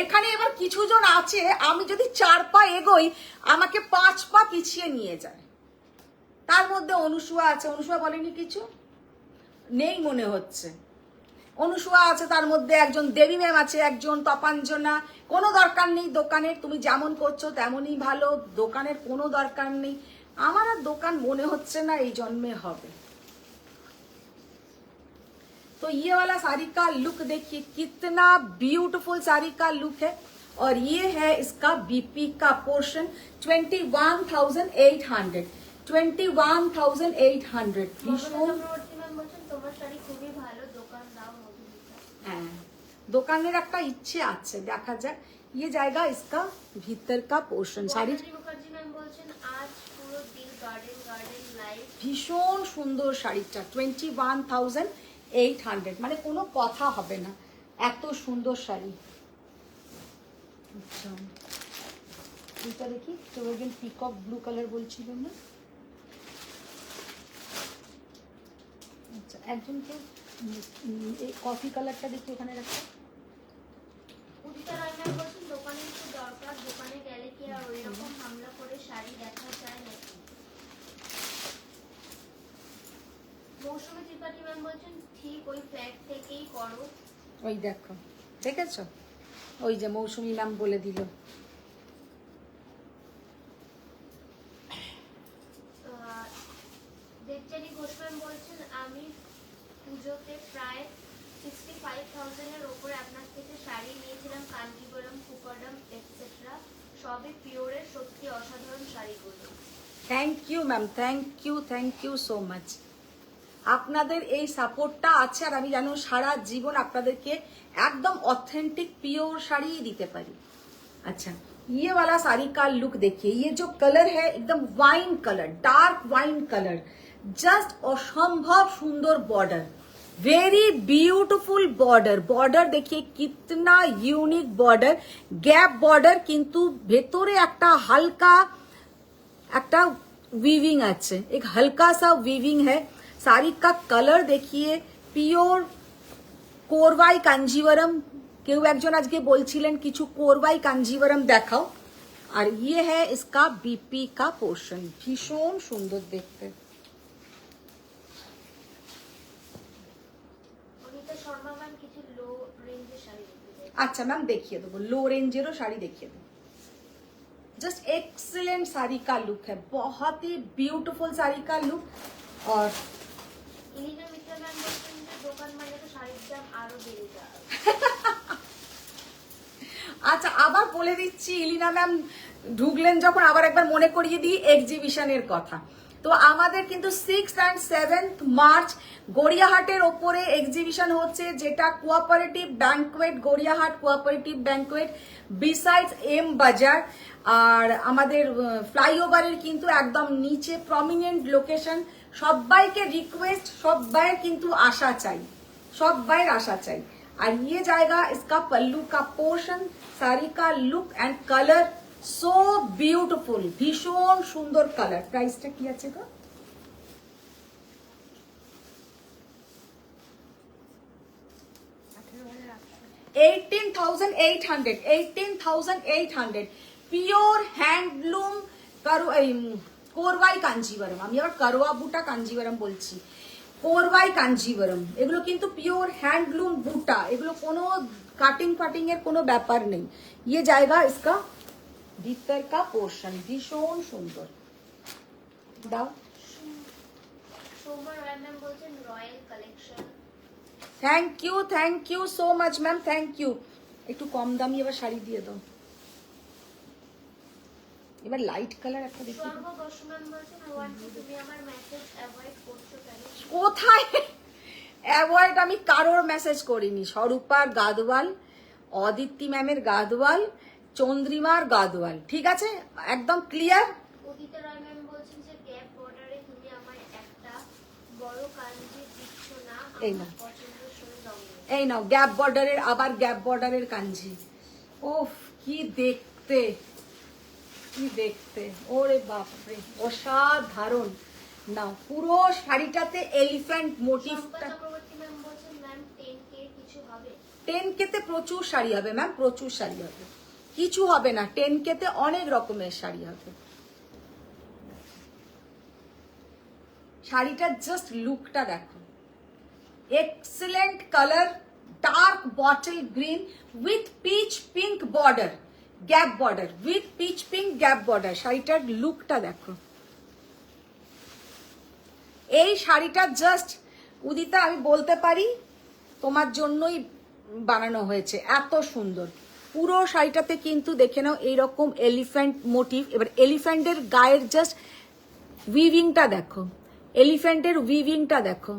এখানে এবার কিছু জন আছে, আমি যদি 4 পা এগোই আমাকে 5 পা পিছিয়ে নিয়ে যায়। তার মধ্যে অনুসুয়া আছে, অনুসুয়া বলেনি কিছু নেই মনে হচ্ছে। অনুসুয়া আছে তার মধ্যে, একজন দেবী ম্যাম আছে, একজন তপাঞ্জনা। কোনো দরকার নেই দোকানের, তুমি যেমন করছো তেমনই ভালো, দোকানের কোনো দরকার নেই। আমার আর দোকান মনে হচ্ছে না এই জন্মে হবে। तो ये वाला साड़ी का लुक देखिए, कितना ब्यूटीफुल साड़ी का लुक है। और ये है इसका बीपी का पोर्शन 21,800। 21,800 ভীষণ। চক্রবর্তী ম্যাম বলছেন তোমার শাড়ি খুবই ভালো, দোকান দাও মধুমিতা। হ্যাঁ, দোকানের একটা ইচ্ছে আছে, দেখা যাক। ये जाएगा इसका भीतर का पोर्शन। শাড়ি বর্ণালী মুখার্জি ম্যাম বলছেন আজ পুরো দিন গার্ডেন গার্ডেন লাইফ। ভীষণ সুন্দর শাড়িটা, 21,800, মানে কোনো কথা হবে না, এত সুন্দর শাড়ি। আচ্ছা, এটা দেখি, তো একজন পিকক ব্লু কালার বলছিল না? আচ্ছা, একজনকে এই কফি কালারটা দেখি ওখানে রাখা। উদিতা রায় ম্যাম বলছেন দোকানে একটু দরকার, দোকানে গেলে কি আর ওই রকম হামলা করে শাড়ি দেখা যায় নাকি? মৌসুমী ত্রিপাঠী ম্যাম বলছেন ঠিক ওই ফ্ল্যাট থেকেই করো। ওই দেখো, দেখেছো, ওই যে মৌসুমী ম্যাম বলে দিল। দেবযানী ঘোষ ম্যাম বলছেন আমি পুজোতে প্রায় 65,000 এর উপরে আপনার থেকে শাড়ি নিয়েছিলাম, কাঞ্জিবরম, কুকডম এটসেট্রা, সবই পিওরের, সত্যি অসাধারণ শাড়িগুলো। Thank you ma'am, thank you so much. আপনাদের এই সাপোর্টটা আছে, আর আমি জানো সারা জীবন আপনাদেরকে একদম অথেন্টিক পিওর শাড়ি দিতে পারি। अच्छा, ये वाला साड़ी का लुक देखिए, ये जो कलर है एकदम wine colour, dark wine colour, just असंभव सुंदर border, very beautiful border. Border देखिए कितना यूनिक बॉर्डर, गैप बॉर्डर, किंतु भेतरे একটা হালকা একটা वीविंग আছে, एक हल्का सा वीविंग है। साड़ी का कलर देखिए, प्योर कोरवाई कांजीवरम। কেউ একজন আজকে বলছিলেন কিছু কোরবাই কাঞ্জিবরম দেখাও। আর ইয়ে হ্যাঁ ইসকা বিপি কা পোর্শন, ভীষণ সুন্দর দেখতে। অনিতা শর্মা ম্যাম কিছু লো রেঞ্জের শাড়ি দেখিয়ে দেন। আচ্ছা ম্যাম, দেখিয়ে দেবো, লো रेंजेरो শাড়ি দেখিয়ে দেবো। जस्ट एक्सीलेंट साड़ी का लुक है, बहुत ही ब्यूटीफुल साड़ी का लुक। और ইলিনা মিত্রা ম্যাম বলছেন যে দোকান মানে তো শাড়ির দাম আরো বেড়ে যায়। আচ্ছা, আবার বলে দিচ্ছি, ইলিনা ম্যাম ঢুকলেন যখন আবার একবার মনে করিয়ে দিই এক্সিবিশনের কথা। তো আমাদের কিন্তু 6 and 7 মার্চ গড়িয়াহাটের ওপরে এক্সিবিশন হচ্ছে, যেটা cooperative banquet, Gariahat cooperative banquet besides M Bazar. আর আমাদের ফ্লাইওভারের কিন্তু একদম নিচে প্রমিনেন্ট লোকেশন। সবাইকে রিকোয়েস্ট, সবাই কিন্তু আশা চাই, সবাইয়ের আশা চাই। আর ये जाएगा इसका पल्लू का पोर्शन, साड़ी का look and colour so beautiful, भीषण सुंदर कलर। प्राइसটা কি আছে গো? 18,800, 18,800 পিওর হ্যান্ডলুম কোরবাই কাঞ্জিবরম। আমি আবার করোয়া বুটা কাঞ্জিবরম বলছি, কোরবাই কাঞ্জিবরম। এগুলো কিন্তু পিওর হ্যান্ডলুম বুটা, এগুলো কোনো কাটিং ফাটিং এর কোনো ব্যাপার নেই। ये जाएगा इसका भीतर का पोर्शन, ভীষণ সুন্দর। দাও। সোমা রায় ম্যাম বলছেন royal collection. Thank you so much ma'am, thank you. একটু কম দামি এবার শাড়ি দিয়ে দাও। এবার লাইট কালার একটা দেখি। স্বর্গ বসু ম্যাম বলছেন ওয়ান্টি তুমি আমার মেসেজ অ্যাভয়েড করছো কেন? কোথায় অ্যাভয়েড? আমি কারোর মেসেজ করিনি। স্বরূপার গাদওয়াল, অদিতি ম্যামের গাদওয়াল, চন্দ্রিমার গাদওয়াল, ঠিক আছে, একদম ক্লিয়ার। উদিতা রায় ম্যাম বলছেন যে গ্যাপ বর্ডারে তুমি আমার একটা বড় কাঞ্জি দিচ্ছ না, এই আমার নাও। পছন্দসই রঙে। এই নাও গ্যাপ বর্ডারের, আবার গ্যাপ বর্ডারের কাঞ্জি। ওফ, কি দেখতে, কি দেখতে, ওরে বাপরে, অসাধারণ। নাও, পুরো শাড়িটাতে এলিফ্যান্ট মোটিভটা। চক্রবর্তী ম্যাম বলছেন ম্যাম 10K কিছু হবে? 10K তে প্রচুর শাড়ি হবে ম্যাম, প্রচুর শাড়ি হবে, কিছু হবে না। 10K তে অনেক রকমের শাড়ি হবে। শাড়িটার জাস্ট লুকটা দেখো, excellent colour, dark bottle green with pitch pink border, gap border, with pitch pink gap border. শাড়িটার লুকটা দেখো। এই শাড়িটা জাস্ট উদিতা আমি বলতে পারি তোমার জন্যই বানানো হয়েছে, এত সুন্দর। পুরো শাড়িটাতে কিন্তু দেখে নাও এইরকম এলিফ্যান্ট মোটিভ। এবার এলিফ্যান্টের গায়ের জাস্ট উইভিংটা দেখো, এলিফ্যান্টের উইভিংটা দেখো।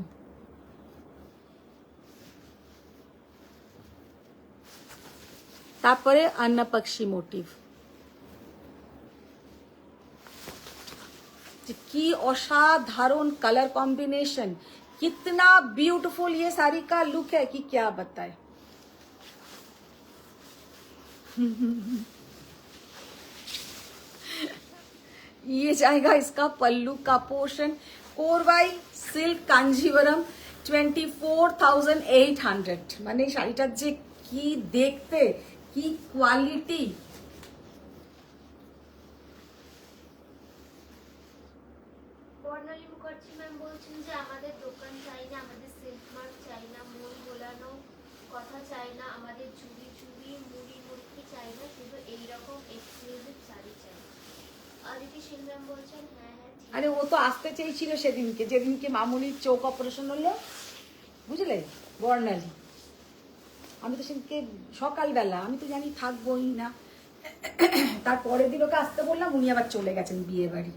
তারপরে अन्नपक्षी মোটিভ। কি অসাধারণ কালার কম্বিনেशन, कितना ब्यूटीफुल ये साड़ी का लुक है कि क्या बताए। ये जाएगा इसका पल्लू का पोर्शन, कोरवाई सिल्क कांजीवरम 24,800। মানে শাড়িটার যে কি দেখতে, কি কোয়ালিটি। বর্ণালী মুখার্জি ম্যাম বলছেন যে আমাদের দোকান চাই না, আমাদের সিল্ক মার্ক চাই না, মন গোলানো কথা চাই না, আমাদের চুড়ি চুড়ি মুড়ি মুড়কি চাই না, শুধু এইরকম এক্সক্লুসিভ শাড়ি চাই। অদিতি শীল ম্যাম বলছেন হ্যাঁ হ্যাঁ ঠিক আরে ও তো আসতে চেয়েছিল সেদিনকে, যেদিনকে মামুনির চোখ অপারেশন হলো, বুঝলে বর্ণালী। আমি তো সেদিনকে সকালবেলা, আমি তো জানি থাকবোই না, তারপরের দিন ওকে আসতে বললাম, উনি আবার চলে গেছেন বিয়ে বাড়ি।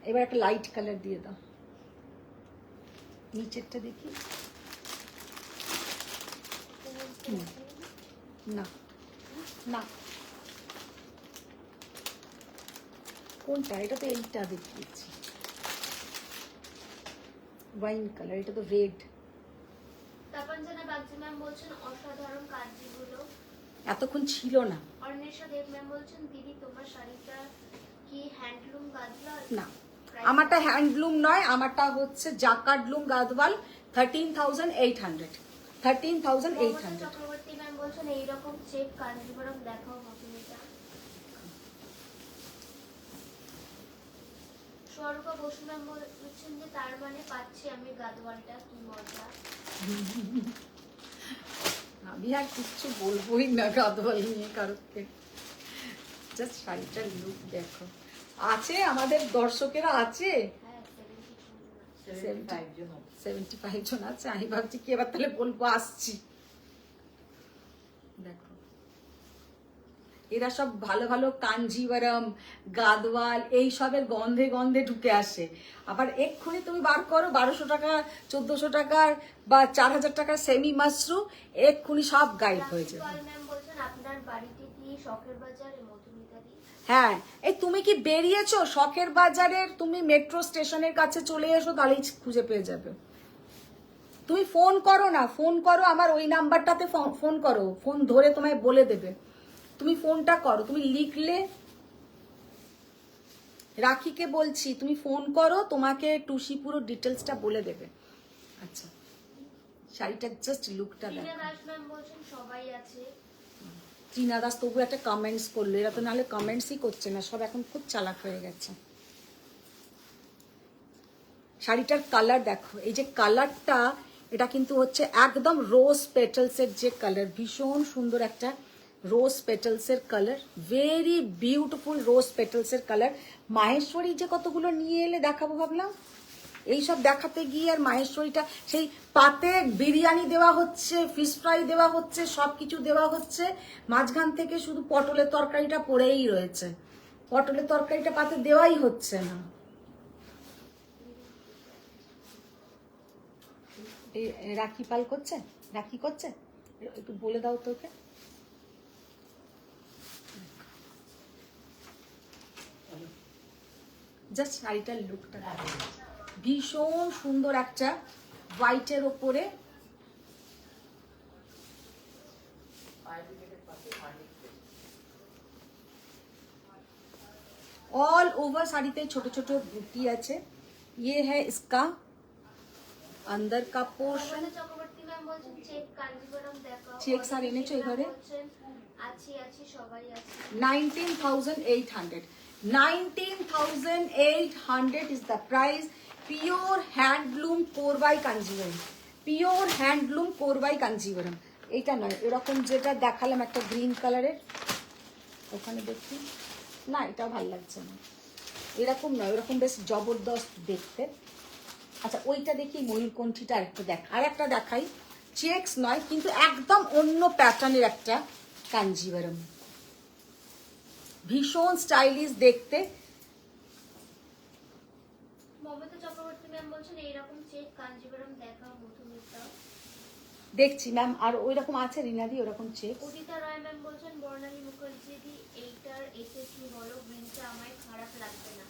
এবার একটা লাইট কালার দিয়ে দাও, নিচেরটা দেখি। না না, কোনটা? এটা তো এইটা দেখিয়েছি, ওয়াইন কালার, এটা তো রেড। তাপঞ্জনা বাগচি ম্যাম বলছেন অসাধারণ কাজগুলো। এতক্ষণ ছিল না। অর্ণেশা দেব ম্যাম বলছেন দিদি তোমার শাড়িটা কি হ্যান্ডলুম গাদওয়াল? না, আমারটা হ্যান্ডলুম নয়, আমারটা হচ্ছে জাকার্ডলুম গাদওয়াল, 13,800। 13,800। চক্রবর্তী ম্যাম বলছেন এইরকম চেক কাঞ্জিবরম দেখাও মধুমিতা। স্বরূপা বসু ম্যাম বলছেন যে তার মানে পাচ্ছি আমি গাদওয়ালটা, কি মজা। আমি আর কিচ্ছু বলবোই না গাদওয়াল নিয়ে কারোকে। জাস্ট শাড়িটার লুক দেখো। আছে আমাদের দর্শকেরা আছে, হ্যাঁ 75 জন আছে। আমি ভাবছি কি এবার তাহলে বলবো আসছি। দেখো এরা সব ভালো ভালো কাঞ্জিবরম, গাদওয়াল এই সবের গন্ধে গন্ধে ঢুকে আসে। আবার এক্ষুনি তুমি বার করো 1200 টাকা, 1400 টাকার বা 4000 টাকার সেমি মাশরু, এক্ষুনি সব গায়েব হয়ে যাবে। ম্যাম বলছেন আপনার বাড়িতে কি শখের বাজারে মধুমিতা দি? হ্যাঁ, এই তুমি কি বেরিয়েছো শখের বাজারের? তুমি মেট্রো স্টেশনের কাছে চলে এসো, তাহলেই খুঁজে পেয়ে যাবে। তুমি ফোন করো না, ফোন করো আমার ওই নাম্বারটাতে ফোন করো, ফোন ধরে তোমায় বলে দেবে। তুমি ফোনটা করো, তুমি লিখলে, রাখিকে বলছি তুমি ফোন করো, তোমাকে টুসি পুরো ডিটেলসটা বলে দেবে। আচ্ছা, শাড়িটার জাস্ট লুকটা দেখো। দাস ম্যাম বলছেন সবাই আছে। টিনা দাস তবু একটা কমেন্টস করলো, এরা তো নাহলে কমেন্টসই করছে না, সব এখন খুব চালাক হয়ে গেছে। শাড়িটার কালার দেখো, এই যে কালারটা, এটা কিন্তু হচ্ছে একদম রোজ পেটালসের যে কালার, ভীষণ সুন্দর একটা রোজ পেটালসের কালার, ভেরি বিউটিফুল রোজ পেটালসের কালার। মাহেশ্বরী যে কতগুলো নিয়ে এলে দেখাবো ভাবলাম, এইসব দেখাতে গিয়ে আর মাহেশ্বরীটা সেই পাতে বিরিয়ানি দেওয়া হচ্ছে, ফিশ ফ্রাই দেওয়া হচ্ছে, সব কিছু দেওয়া হচ্ছে, মাঝখান থেকে শুধু পটলের তরকারিটা পড়েই রয়েছে, পটলের তরকারিটা পাতে দেওয়াই হচ্ছে না। রাখি পাল করছে, রাখি করছে, একটু বলে দাও তোকে। জাস্ট শাড়িটার লুকটা ভীষণ সুন্দর, একটা হোয়াইটের ওপরে ऑल ओवर साड़ीते छोटे छोटे बूटी আছে। ये है इसका अंदर का पोर्शन। চক্রবর্তী ম্যাম বলছেন চেক কাঞ্জিবরম দেখাও। চেক শাড়ি এনেছো এই ঘরে? আছি আছি সবাই আছে। 19,800। 19,800 is the price. Pure handloom Korvai Kanjivaram, pure handloom Korvai Kanjivaram. এইটা নয়, এরকম যেটা দেখালাম একটা গ্রিন কালারের, ওখানে দেখি না, এটা ভালো লাগছে না, এরকম নয়, এরকম বেশ জবরদস্ত দেখতে। আচ্ছা ওইটা দেখি, ময়ূরকণ্ঠীটা আরেকটা দেখ, আর একটা দেখাই, চেক্স নয় কিন্তু একদম অন্য প্যাটার্নের একটা কাঞ্জিভরম, ভীষণ স্টাইলিশ দেখতে। মমতা চক্রবর্তী ম্যাম বলছেন এইরকম চেক কাঞ্জিভরম দেখাও মধুমিতা। দেখছি ম্যাম, আর ওই রকম আছে রিনাদি ওরকম চেক। উদিতা রায় ম্যাম বলছেন বর্ণালী মুখার্জি দি এইটার এসএসসি বলো, গ্রিনটা আমায় খারাপ লাগবে না।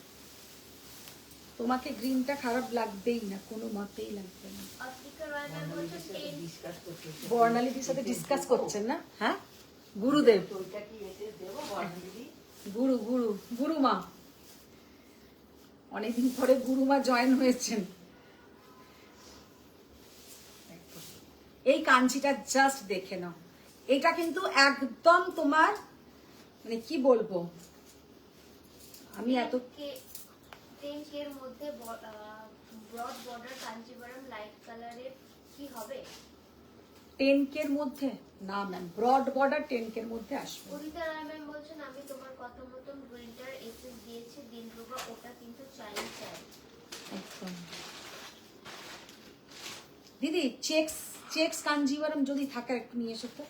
তোমাকে গ্রিনটা খারাপ লাগবেই না, কোনো মতেই লাগবে না। অস্তিকা রায় ম্যাম বলছেন বর্ণালীদির সাথে ডিসকাস করছেন না? হ্যাঁ, গুরুদেব, গুরুমা, অনেকদিন পরে গুরুমা জয়েন হয়েছেন। এই কাঞ্চিটা জাস্ট দেখে নাও, এটা কিন্তু একদম তোমার মানে কি বলবো আমি, এত 10K এর মধ্যে ব্রড বর্ডার কাঞ্জিভরম লাইট কালারের কি হবে? 10K এর মধ্যে না ম্যাম, ব্রড বর্ডার 10K এর মধ্যে আসবে। উদিতা রায় ম্যাম বলছেন আমি তোমার কথা মতন উইন্টার এসএস দিয়েছি দিলরুবা, ওটা কিন্তু চাই। একদম দিদি, চেক্স কাঞ্জিভরম যদি থাকে একটু নিয়ে এসো তো।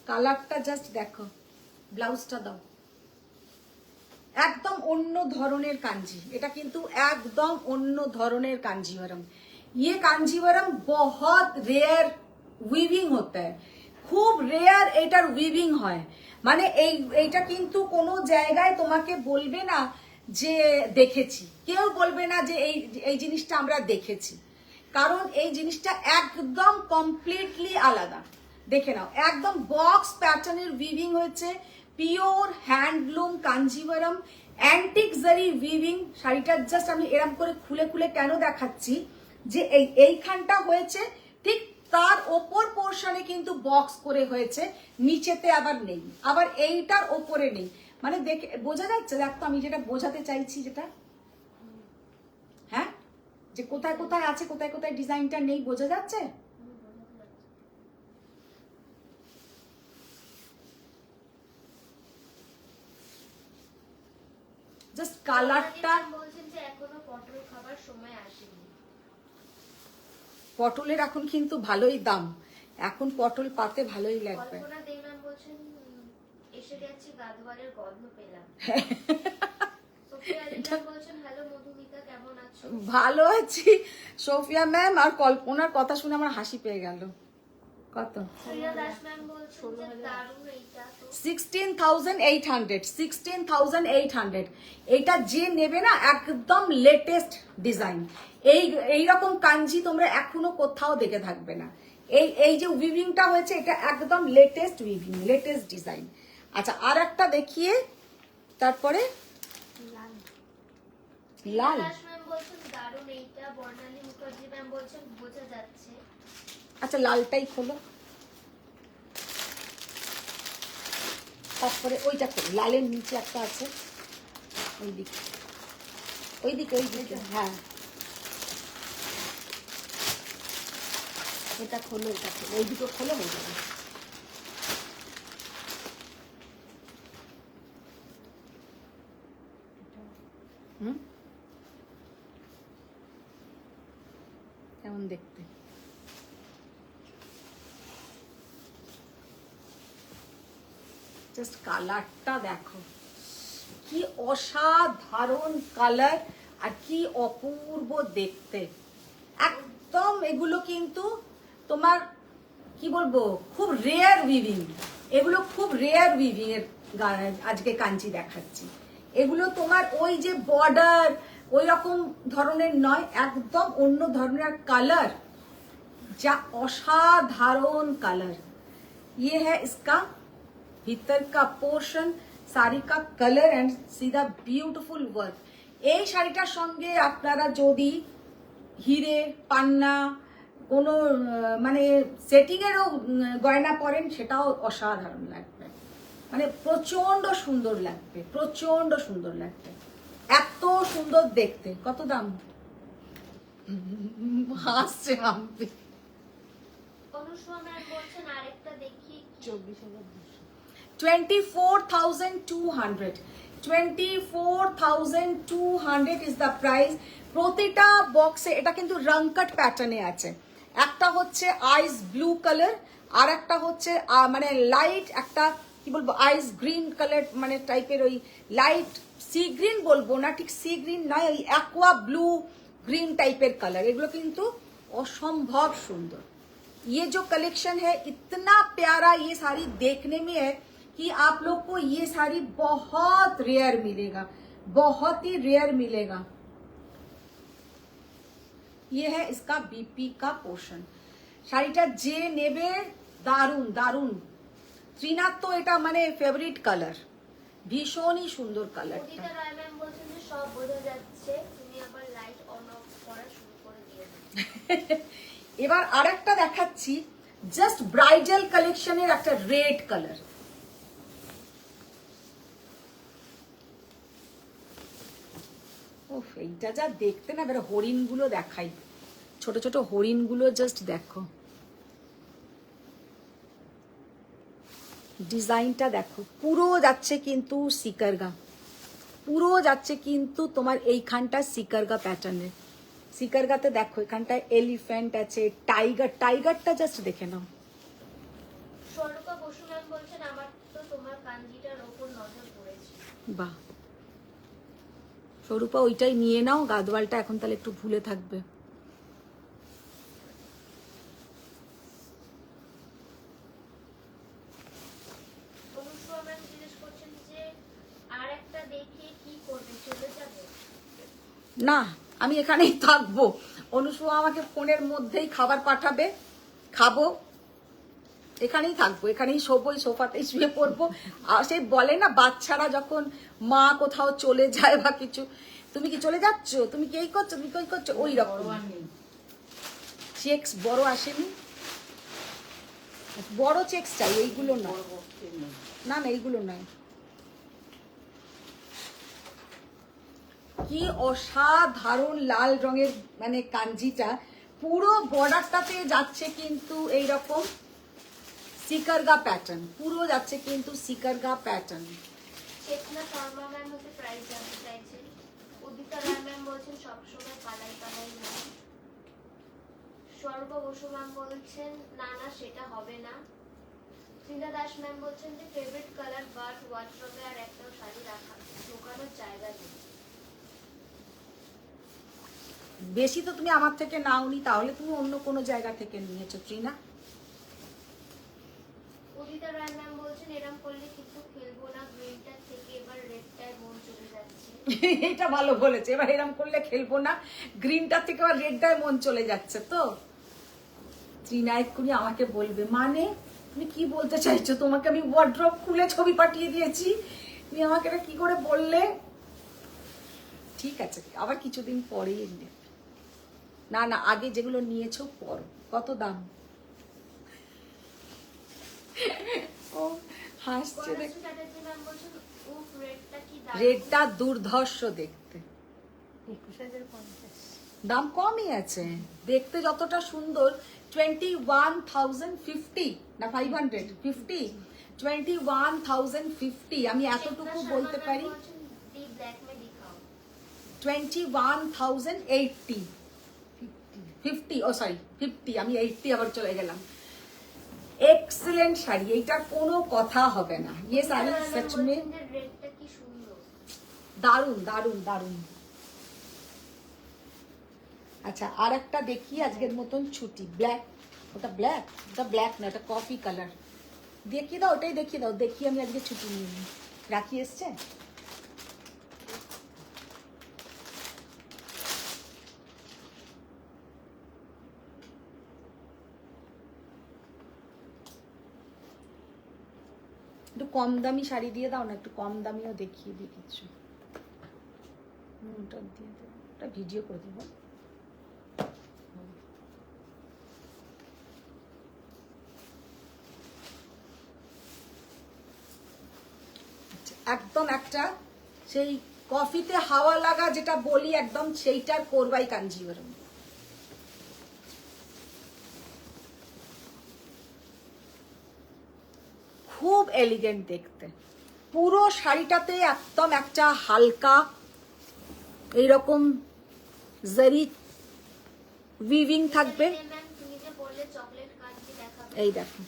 কালারটা জাস্ট দেখো, ব্লাউজটা দাও, একদম অন্য ধরনের কাঞ্জি, এটা কিন্তু একদম অন্য ধরনের কাঞ্জিভরম। ये কাঞ্জিভরম बहुत रेयर উইভিং হতে হয়, খুব রেয়ার এটার উইভিং হয়। মানে এইটা কিন্তু কোনো জায়গায় তোমাকে বলবে না যে দেখেছি, কেউ বলবে না যে এই জিনিসটা আমরা দেখেছি, কারণ এই জিনিসটা একদম কমপ্লিটলি আলাদা। দেখে নাও, একদম বক্স প্যাটার্নের উইভিং হয়েছে, পিওর হ্যান্ডলুম কাঞ্জিভরম, অ্যান্টিক জারি উইভিং। শাড়িটা জাস্ট আমি এরকম করে খুলে খুলে কেন দেখাচ্ছি, যে এইখানটা হয়েছে ঠিক তার ওপর পোর্শনে কিন্তু বক্স করে হয়েছে, নিচেতে আবার নেই, আবার এইটার ওপরে নেই। মানে দেখে বোঝা যাচ্ছে, দেখতো আমি যেটা বোঝাতে চাইছি, যেটা হ্যাঁ, যে কোথায় কোথায় আছে, কোথায় কোথায় ডিজাইনটা নেই, বোঝা যাচ্ছে? জাস্ট কালারটা বলছেন যে এখনো পটল খাবার সময় আসেনি। পটলের এখন কিন্তু ভালোই দাম, এখন পটল পাতে ভালোই লাগবে। কল্পনা দেব ম্যাম বলছেন এসে গেছি গাদওয়ালের গন্ধ পেলাম। সোফিয়া রিনা বলছেন হ্যালো মধুমিতা কেমন আছো? ভালো আছি সোফিয়া ম্যাম, আর কল্পনার কথা শুনে আমার হাসি পেয়ে গেল। কত? প্রিয়া দাস ম্যাম বলছেন যে দারুণ এইটা তো 16,800, 16,800। এইটা যে নেবে না, একদম লেটেস্ট ডিজাইন। এইরকম কাঞ্জি তোমরা এখনো কোথাও দেখে থাকবে না। এই যে উইভিংটা হয়েছে, এটা একদম লেটেস্ট উইভিং, লেটেস্ট ডিজাইন। আচ্ছা আর একটা দেখিয়ে তারপরে লাল। দাস ম্যাম বলছেন দারুণ এইটা। বর্ণালী মুখার্জি ম্যাম বলছেন বোঝা যাচ্ছে। আচ্ছা লালটাই খোলো, তারপরে ওইটা খোলো, লালের নিচে একটা আছে, ওইদিকে হ্যাঁ, এটা খোলো, ওই দুটো খোলো, হয়ে যাবে। কেমন দেখতে, জাস্ট কালারটা দেখো, কি অসাধারণ কালার, আর কি অপূর্ব দেখতে। একদম এগুলো কিন্তু তোমার কি বলবো, খুব রেয়ার উইভিং, এগুলো খুব রেয়ার উইভিং এর আজকে কাঞ্চি দেখাচ্ছি। এগুলো তোমার ওই যে বর্ডার ওই রকম ধরনের নয়, একদম অন্য ধরনের কালার, যা অসাধারণ কালার। ये है इसका भीतर का पोर्शन, শাড়ি কা colour and see the beautiful work. এই শাড়িটার সঙ্গে আপনারা যদি হিরে পান্না কোনো মানে সেটিং এরও গয়না পরেন, সেটাও অসাধারণ লাগবে, মানে প্রচন্ড সুন্দর লাগবে, প্রচন্ড সুন্দর লাগবে। এত সুন্দর দেখতে। কত দাম? হাসছে হাম্পি। অনুষ্মা ম্যাম বলছেন আরেকটা দেখি 24,200 24,200 ইজ দ্য প্রাইস। প্রতিটা বক্সে এটা কিন্তু রংকট প্যাটার্নে আছে। একটা হচ্ছে আইস ব্লু কালার, আর একটা হচ্ছে মানে লাইট একটা কি বলবো আইস গ্রিন কালার, মানে টাইপের ওই লাইট সি গ্রিন বলবো না, ঠিক সি গ্রিন নয়, ওই অ্যাকোয়া ব্লু ग्रीन टाइपर कलर। एगुलो किंतु असंभव सुंदर। ये जो कलेक्शन है इतना प्यारा, ये साड़ी देखने में है कि आप लोग को ये साड़ी बहुत रेयर मिलेगा, बहुत ही रेयर मिलेगा। ये है इसका बीपी का पोर्शन। শাড়িটা যে নেবে দারুন দারুন। ত্রিনাথ তো এটা মানে ফেভারিট কালার, ভীষণই সুন্দর কালারটা। উদিতা রায় ম্যাম বলছেন যে সব বোঝা যাচ্ছে, তুমি আবার লাইট অন অফ করা শুরু করে দিয়েছো। এবার আরেকটা দেখাচ্ছি, জাস্ট ব্রাইডাল কালেকশনের একটা রেড কালার। ওফ, এইটা যা দেখতে না, এবার হরিণগুলো দেখাই, ছোট ছোট হরিণগুলো জাস্ট দেখো, ডিজাইনটা দেখো, পুরো যাচ্ছে কিন্তু সিকারগা, পুরো যাচ্ছে কিন্তু তোমার এইখানটা সিকারগা প্যাটার্নের। সিকারগাতে দেখো এখানটায় এলিফ্যান্ট আছে, টাইগার, টাইগারটা জাস্ট দেখে নাও। স্বরূপা বসু ম্যাম বলছেন আমার তো তোমার কাঞ্জিটার ওপর নজর পড়েছে। বাহ, স্বরূপা ওইটাই নিয়ে নাও, গাদওয়ালটা এখন তাহলে একটু ভুলে থাকবে। অনুষ্মা ম্যাম জিজ্ঞেস করছেন যে আরেকটা দেখে কি করবে, চলে যাবে? না, আমি এখানেই থাকবো। অনুষ্মা আমাকে ফোনের মধ্যেই খাবার পাঠাবে, খাবো, এখানেই থাকবো, এখানেই শোবো, সোফাতেই শুয়ে পড়বো। আর সেই বলে না বাচ্চারা যখন মা কোথাও চলে যায় বা কিছু, তুমি কি চলে যাচ্ছ, তুমি কি এই করছো, তুমি কি ওই করছো, ওই রকম। চেক্স বড় আসেনি, বড় চেক্স চাই, এইগুলো নয়, না না এইগুলো নয়। কি অসাধারণ লাল রঙের মানে কাঞ্জিটা, পুরো বর্ডারটাতে যাচ্ছে কিন্তু এইরকম সিকারগা প্যাটার্ন, পুরো যাচ্ছে কিন্তু সিকারগা প্যাটার্ন। চেতনা শর্মা ম্যাম হচ্ছে প্রাইস জানতে চাইছেন। উদিতা রায় ম্যাম বলছেন সবসময় কালাই কালাই ম্যাম। স্বরূপা বসু ম্যাম বলছেন না না সেটা হবে না। ত্রিনা দাস ম্যাম বলছেন যে ফেভারিট কালার বাট ওয়ার্ডরোবে আর একটাও শাড়ি রাখা ঢোকানোর জায়গা নেই। বেশি তো তুমি আমার থেকে নাওনি, তাহলে তুমি অন্য কোনো জায়গা থেকে নিয়েছো ত্রিনা। উদিতা রায় ম্যাম বলছেন এরকম করলে কিন্তু খেলবো না, গ্রিনটা থেকে এবার রেডটায় মন চলে যাচ্ছে। এটা ভালো বলেছে, এবার এরকম করলে খেলবো না, গ্রিনটার থেকে আবার রেডটায় মন চলে যাচ্ছে। তো ত্রিনা এক্ষুনি আমাকে বলবে মানে তুমি কি বলতে চাইছো, তোমাকে আমি ওয়ার্ড্রপ খুলে ছবি পাঠিয়ে দিয়েছি, তুমি আমাকে এটা কি করে বললে। ঠিক আছে, আবার কিছুদিন পরেই এনে, না না আগে যেগুলো নিয়েছো পরো। কত দাম? ও হাসছে দেখ, কন্যাশ্রী চ্যাটার্জি ম্যাম বলছেন উফ রেডটা কি দারুণ। রেডটা দুর্ধর্ষ দেখতে, 21,050 দাম কমই আছে, দেখতে যতটা সুন্দর। 21,050 না 550, 21,050। আমি এতটুকু বলতে পারি 21,080, 50, ও সরি 50, আমি 80 আবার চলে গেলাম। এক্সেলেন্ট শাড়ি, এইটার কোনো কথা হবে না। ये साड़ी सच में রেডটা কি সুন্দর, দারুন দারুন দারুন। আচ্ছা আর একটা দেখি, আজকের মতন ছুটি। ব্ল্যাক, ওটা ব্ল্যাক, ওটা ব্ল্যাক না, এটা কফি কালার। দেখিয়ে দাও, ওটাই দেখিয়ে দাও, দেখি আমি আজকে ছুটি নিয়ে নিই। রাখি এসছে, একটু কম দামি শাড়ি দিয়ে দাও না, একটু কম দামিও দেখিয়ে দিই কিছু। ওটা দিয়ে দেবো, ওটা ভিডিও করে দেবো। একদম একটা সেই কফিতে হাওয়া লাগা যেটা বলি একদম সেইটার কোরবাই কাঞ্জিভরম। খুব এলিগেন্ট দেখতে, পুরো শাড়িটাতে একদম একটা হালকা এইরকম জারি উইভিং থাকবে। ম্যাম তুমি যে বললে চকলেট কাঞ্জি দেখাবে, এই দেখো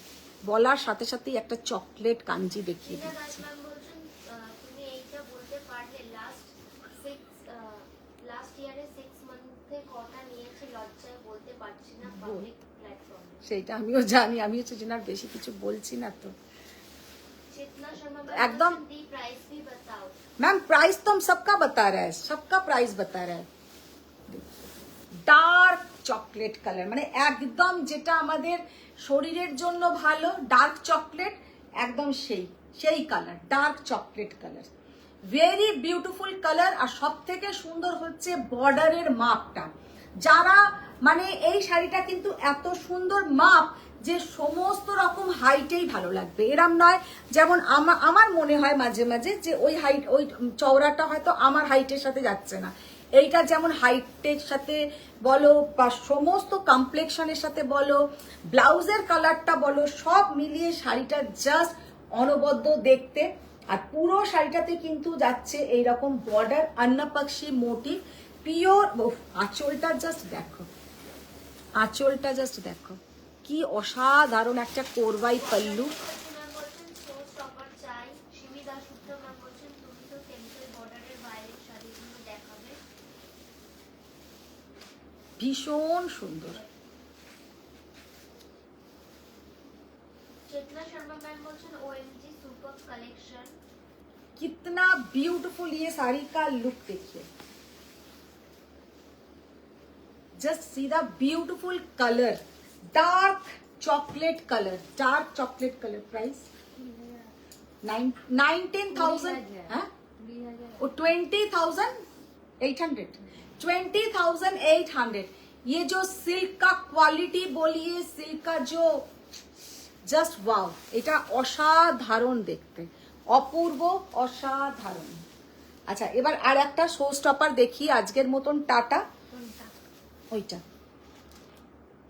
বলার সাথে সাথেই একটা চকলেট কাঞ্জি দেখিয়ে রিনা দাস দিচ্ছি। ম্যাম বলছেন তুমি এইটা বলতে পারলে লাস্ট ইয়ারে 6 মান্থে কটা নিয়েছে, লজ্জায় বলতে পারছি না পাবলিক প্ল্যাটফর্মে। সেইটা আমিও জানি, আমি হচ্ছে আর বেশি কিছু বলছি না তো। चेतना शर्मा एकदम। दी प्राइस भी बताओ मैम प्राइस तो हम सबका बता रहा है, सबका प्राइस बता रहा है। ডার্ক চকলেট কালার, মানে একদম যেটা আমাদের শরীরের জন্য ভালো, ডার্ক চকলেট একদম সেই colour, dark chocolate colour, very beautiful colour. আর সব থেকে সুন্দর হচ্ছে বর্ডারের মাপটা, যারা মানে এই শাড়িটা কিন্তু এত সুন্দর মাপ যে সমস্ত রকম হাইটেই ভালো লাগবে, এরম নয় যেমন আমার মনে হয় মাঝে মাঝে যে ওই হাইট ওই চওড়াটা হয়তো আমার হাইটের সাথে যাচ্ছে না, এইটা যেমন হাইটের সাথে বলো বা সমস্ত কমপ্লেকশনের সাথে বলো, ব্লাউজের কালারটা বলো, সব মিলিয়ে শাড়িটা জাস্ট অনবদ্য দেখতে। আর পুরো শাড়িটাতে কিন্তু যাচ্ছে এইরকম বর্ডার অন্নপক্ষী মোটিভ, পিওর। আঁচলটা জাস্ট দেখো, আঁচলটা জাস্ট দেখো কি অসাধারণ একটা কোরবাই পল্লু। ম্যাম বলছেন শো স্টপার চাই। সিমি দাসগুপ্ত ম্যাম বলছেন তুমি তো টেম্পল বর্ডারের বাইরের শাড়িগুলো দেখাবে। ভীষণ সুন্দর। चेतना शर्मा मैम बोलছেন OMG सुपर कलेक्शन। कितना ब्यूटीफुल ये साड़ी का लुक देखिए, just see the beautiful colour, dark chocolate colour, dark chocolate colour. Price 19,000 है, वो 20,800, 20,800। ये जो सिल्क का क्वालिटी बोलिए, सिल्क का जो জাস্ট ওয়াও, এটা অসাধারণ দেখতে, অপূর্ব অসাধারণ। আচ্ছা এবার আর একটা শো স্টপার দেখি আজকের মতন, টাটা ওইটা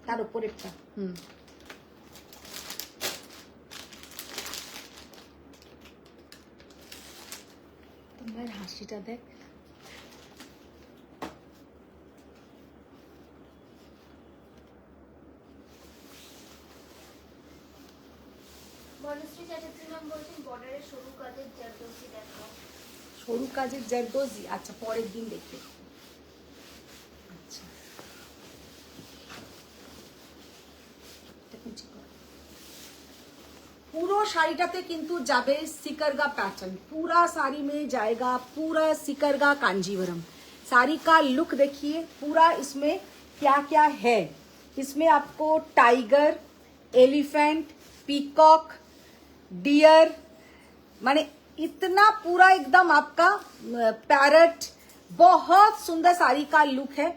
তার উপরেরটা। তোমার হাসিটা দেখ, বনশ্রী চ্যাটার্জি ম্যাম বলছেন বর্ডারের সরু কাজের জারদোসি দেখাও। সরু কাজের জারদোজি, আচ্ছা পরের দিন দেখি। আচ্ছা পুরো শাড়িটাতে কিন্তু যাবে सिकरगा पैटर्न, पूरा साड़ी में जाएगा पूरा सिकरगा कांजीवरम। साड़ी का लुक देखिए, पूरा इसमें क्या क्या है, इसमें आपको टाइगर, एलिफेंट, पीकॉक, डियर, माने इतना पूरा एकदम आपका पैरट, बहुत सुंदर साड़ी का लुक है।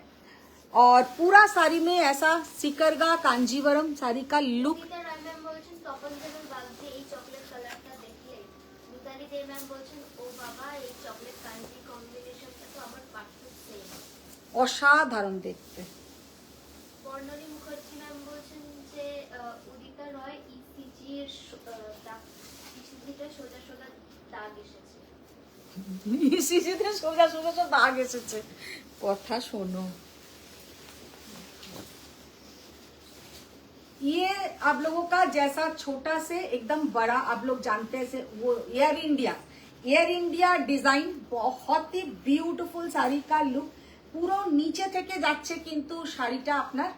और पूरा साड़ी में ऐसा सिकरगा कांजीवरम साड़ी का लुक। গীতা রায় ম্যাম বলছেন তপন দেবের বাগদি এই চকলেট কালারটা দেখলে। মিতালি দে ম্যাম বলছেন ও বাবা এই চকলেট কাঞ্জি কম্বিনেশনটা তো আমার পারফেক্ট সেম। অসাধারণ দেখতে। বর্ণালী মুখার্জি ম্যাম বলছেন যে উদিতা রয় ইসিজি এর ইসিজিটা সোজা সোজা দাগ এসেছে। ইসিজিতে সোজা সোজা সব দাগ এসেছে, কথা শোনো। ये आप लोगों का जैसा छोटा से एकदम बड़ा, आप लोग जानते हैं से वो एयर इंडिया डिजाइन, बहुत ही ब्यूटीफुल শাড়ি का लुक। পুরো নিচে থেকে যাচ্ছে কিন্তু শাড়িটা আপনার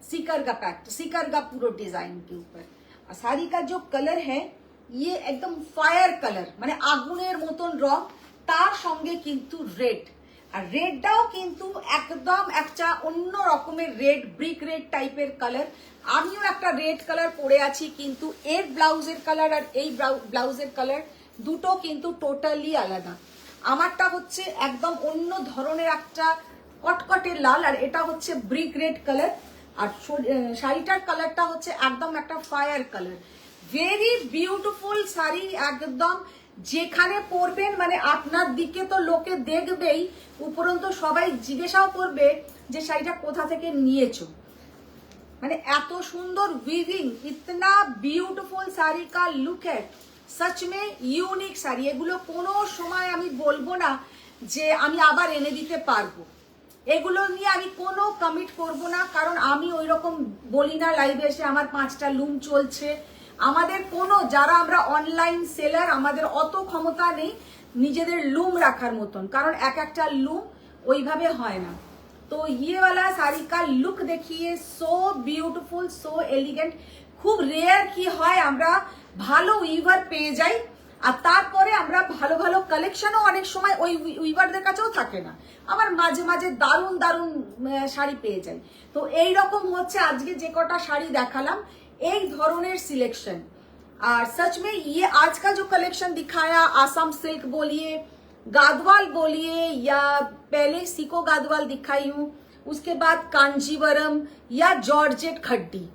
सिकरगा पैक्ट, सिकरगा पूरा डिजाइन के ऊपर। और শাড়ি का जो कलर है ये एकदम फायर कलर, মানে আগুনের মতন রং, তার সঙ্গে কিন্তু রেড। আর রেডটাও কিন্তু একদম একটা অন্য রকমের রেড, ব্রিক রেড টাইপের কালার। আমিও একটা রেড কালার পরে আছি, কিন্তু এর ব্লাউজের কালার আর এই ব্লাউজের কালার দুটো কিন্তু টোটালি আলাদা। আমারটা হচ্ছে একদম অন্য ধরনের একটা কটকটে লাল, আর এটা হচ্ছে ব্রিক রেড কালার। আর শাড়িটার কালারটা হচ্ছে একদম একটা fire colour. Very beautiful sari, একদম যেখানে পরবেন মানে আপনার দিকে তো লোকে দেখবেই, উপরন্তু সবাই জিজ্ঞাসাও করবে যে শাড়িটা কোথা থেকে নিয়েছো। মানে এত সুন্দর উইভিং, ইতনা বিউটিফুল শাড়ি কা লুক है, सच में ইউনিক শাড়ি। এগুলো কোনো সময় আমি বলবো না যে আমি আবার এনে দিতে পারবো, এগুলো নিয়ে আমি কোনো কমিট করব না, কারণ আমি ওই রকম বলি না লাইভে এসে আমার 5টা লুম চলছে। আমাদের কোনো যারা আমরা অনলাইন সেলার, আমাদের অত ক্ষমতা নেই নিজেদের লুম রাখার মতন, কারণ এক একটা লুম ওইভাবে হয় না। তো ये वाला শাড়ি का লুক দেখিয়ে, সো বিউটিফুল, সো এলিগেন্ট। খুব রেয়ার কি হয় আমরা ভালো উইভার পেয়ে যাই, আর তারপরে আমরা ভালো ভালো কালেকশনও অনেক সময় ওই উইভারদের কাছেও থাকে না, আবার মাঝে মাঝে দারুণ দারুণ শাড়ি পেয়ে যাই। তো এই রকম হচ্ছে আজকে যে কটা শাড়ি দেখালাম, এই ধরনের সিলেকশন। और सच में ये आज का जो कलेक्शन दिखाया, आसाम सिल्क बोलिए, गादवाल बोलिए, या पहले सीको गादवाल दिखाई हूँ, उसके बाद कांजीवरम या जॉर्जेट खड्डी,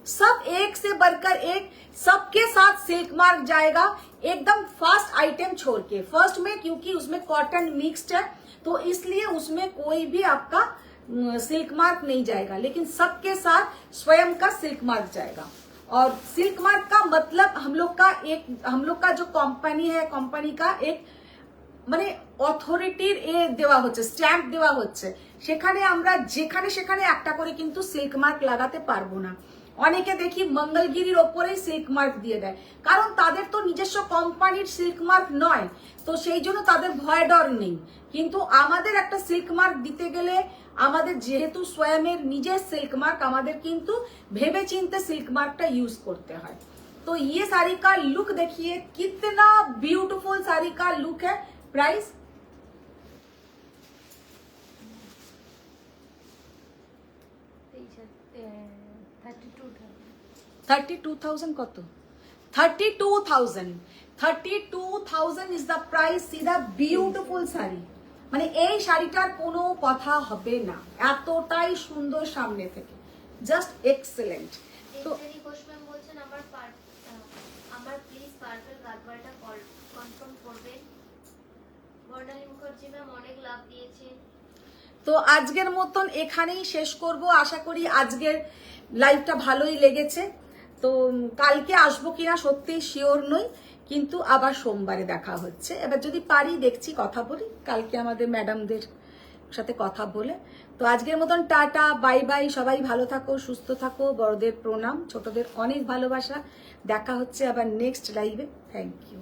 सब एक से बढ़कर एक, सबके साथ सिल्क मार्क जाएगा एकदम फास्ट आइटम छोड़ के। फर्स्ट में क्योंकि उसमें कॉटन मिक्स्ड है तो इसलिए उसमें कोई भी आपका सिल्क मार्क नहीं जाएगा, लेकिन सबके साथ स्वयं का सिल्क मार्क जाएगा। और सिल्क मार्क का मतलब हम लोग का जो कंपनी है, कंपनी का एक মানে অথরিটির দেওয়া হচ্ছে, স্ট্যাম্প দেওয়া হচ্ছে, সেখানে আমরা যেখানে সেখানে একটা করে কিন্তু সিল্ক মার্ক লাগাতে পারবো না। অনেকে দেখি মঙ্গলগিরির ওপরেই সিল্ক মার্ক দিয়ে দেয়, কারণ তাদের তো নিজস্ব কোম্পানির সিল্ক মার্ক নয়, তো সেই জন্য তাদের ভয় ডর নেই। কিন্তু আমাদের একটা সিল্ক মার্ক দিতে গেলে আমাদের যেহেতু स्वयं নিজের সিল্ক মার্ক, আমাদের কিন্তু ভেবে চিন্তে সিল্ক মার্কটা ইউজ করতে হয়। तो ये साड़ी का लुक देखिए, कितना ब्यूटीफुल साड़ी का लुक है। प्राइस 32,000 কত? 32,000 is the price. C the beautiful sari, মানে এই শাড়িটার কোনো কথা হবে না, এতটাই সুন্দর সামনে থেকে, জাস্ট এক্সেলেন্ট। তো বলছেন আমার প্লিজ পার্পল গাদওয়ালটা কনফার্ম করবেন। বর্ণালী মুখার্জি ম্যাম অনেক লাভ দিয়েছেন। তো আজকের মতন এখানেই শেষ করব। আশা করি আজকের লাইভটা ভালোই লেগেছে। তো কালকে আসবো কিনা সত্যি শিওর নই, কিন্তু আবার সোমবারে দেখা হচ্ছে। এবার যদি পারি দেখছি, কথা বলি কালকে আমাদের ম্যাডামদের সাথে কথা বলে। তো আজকের মতন টাটা, বাই বাই। সবাই ভালো থাকো, সুস্থ থাকো। বড়দের প্রণাম, ছোটদের অনেক ভালোবাসা। দেখা হচ্ছে আবার নেক্সট লাইভে। Thank you.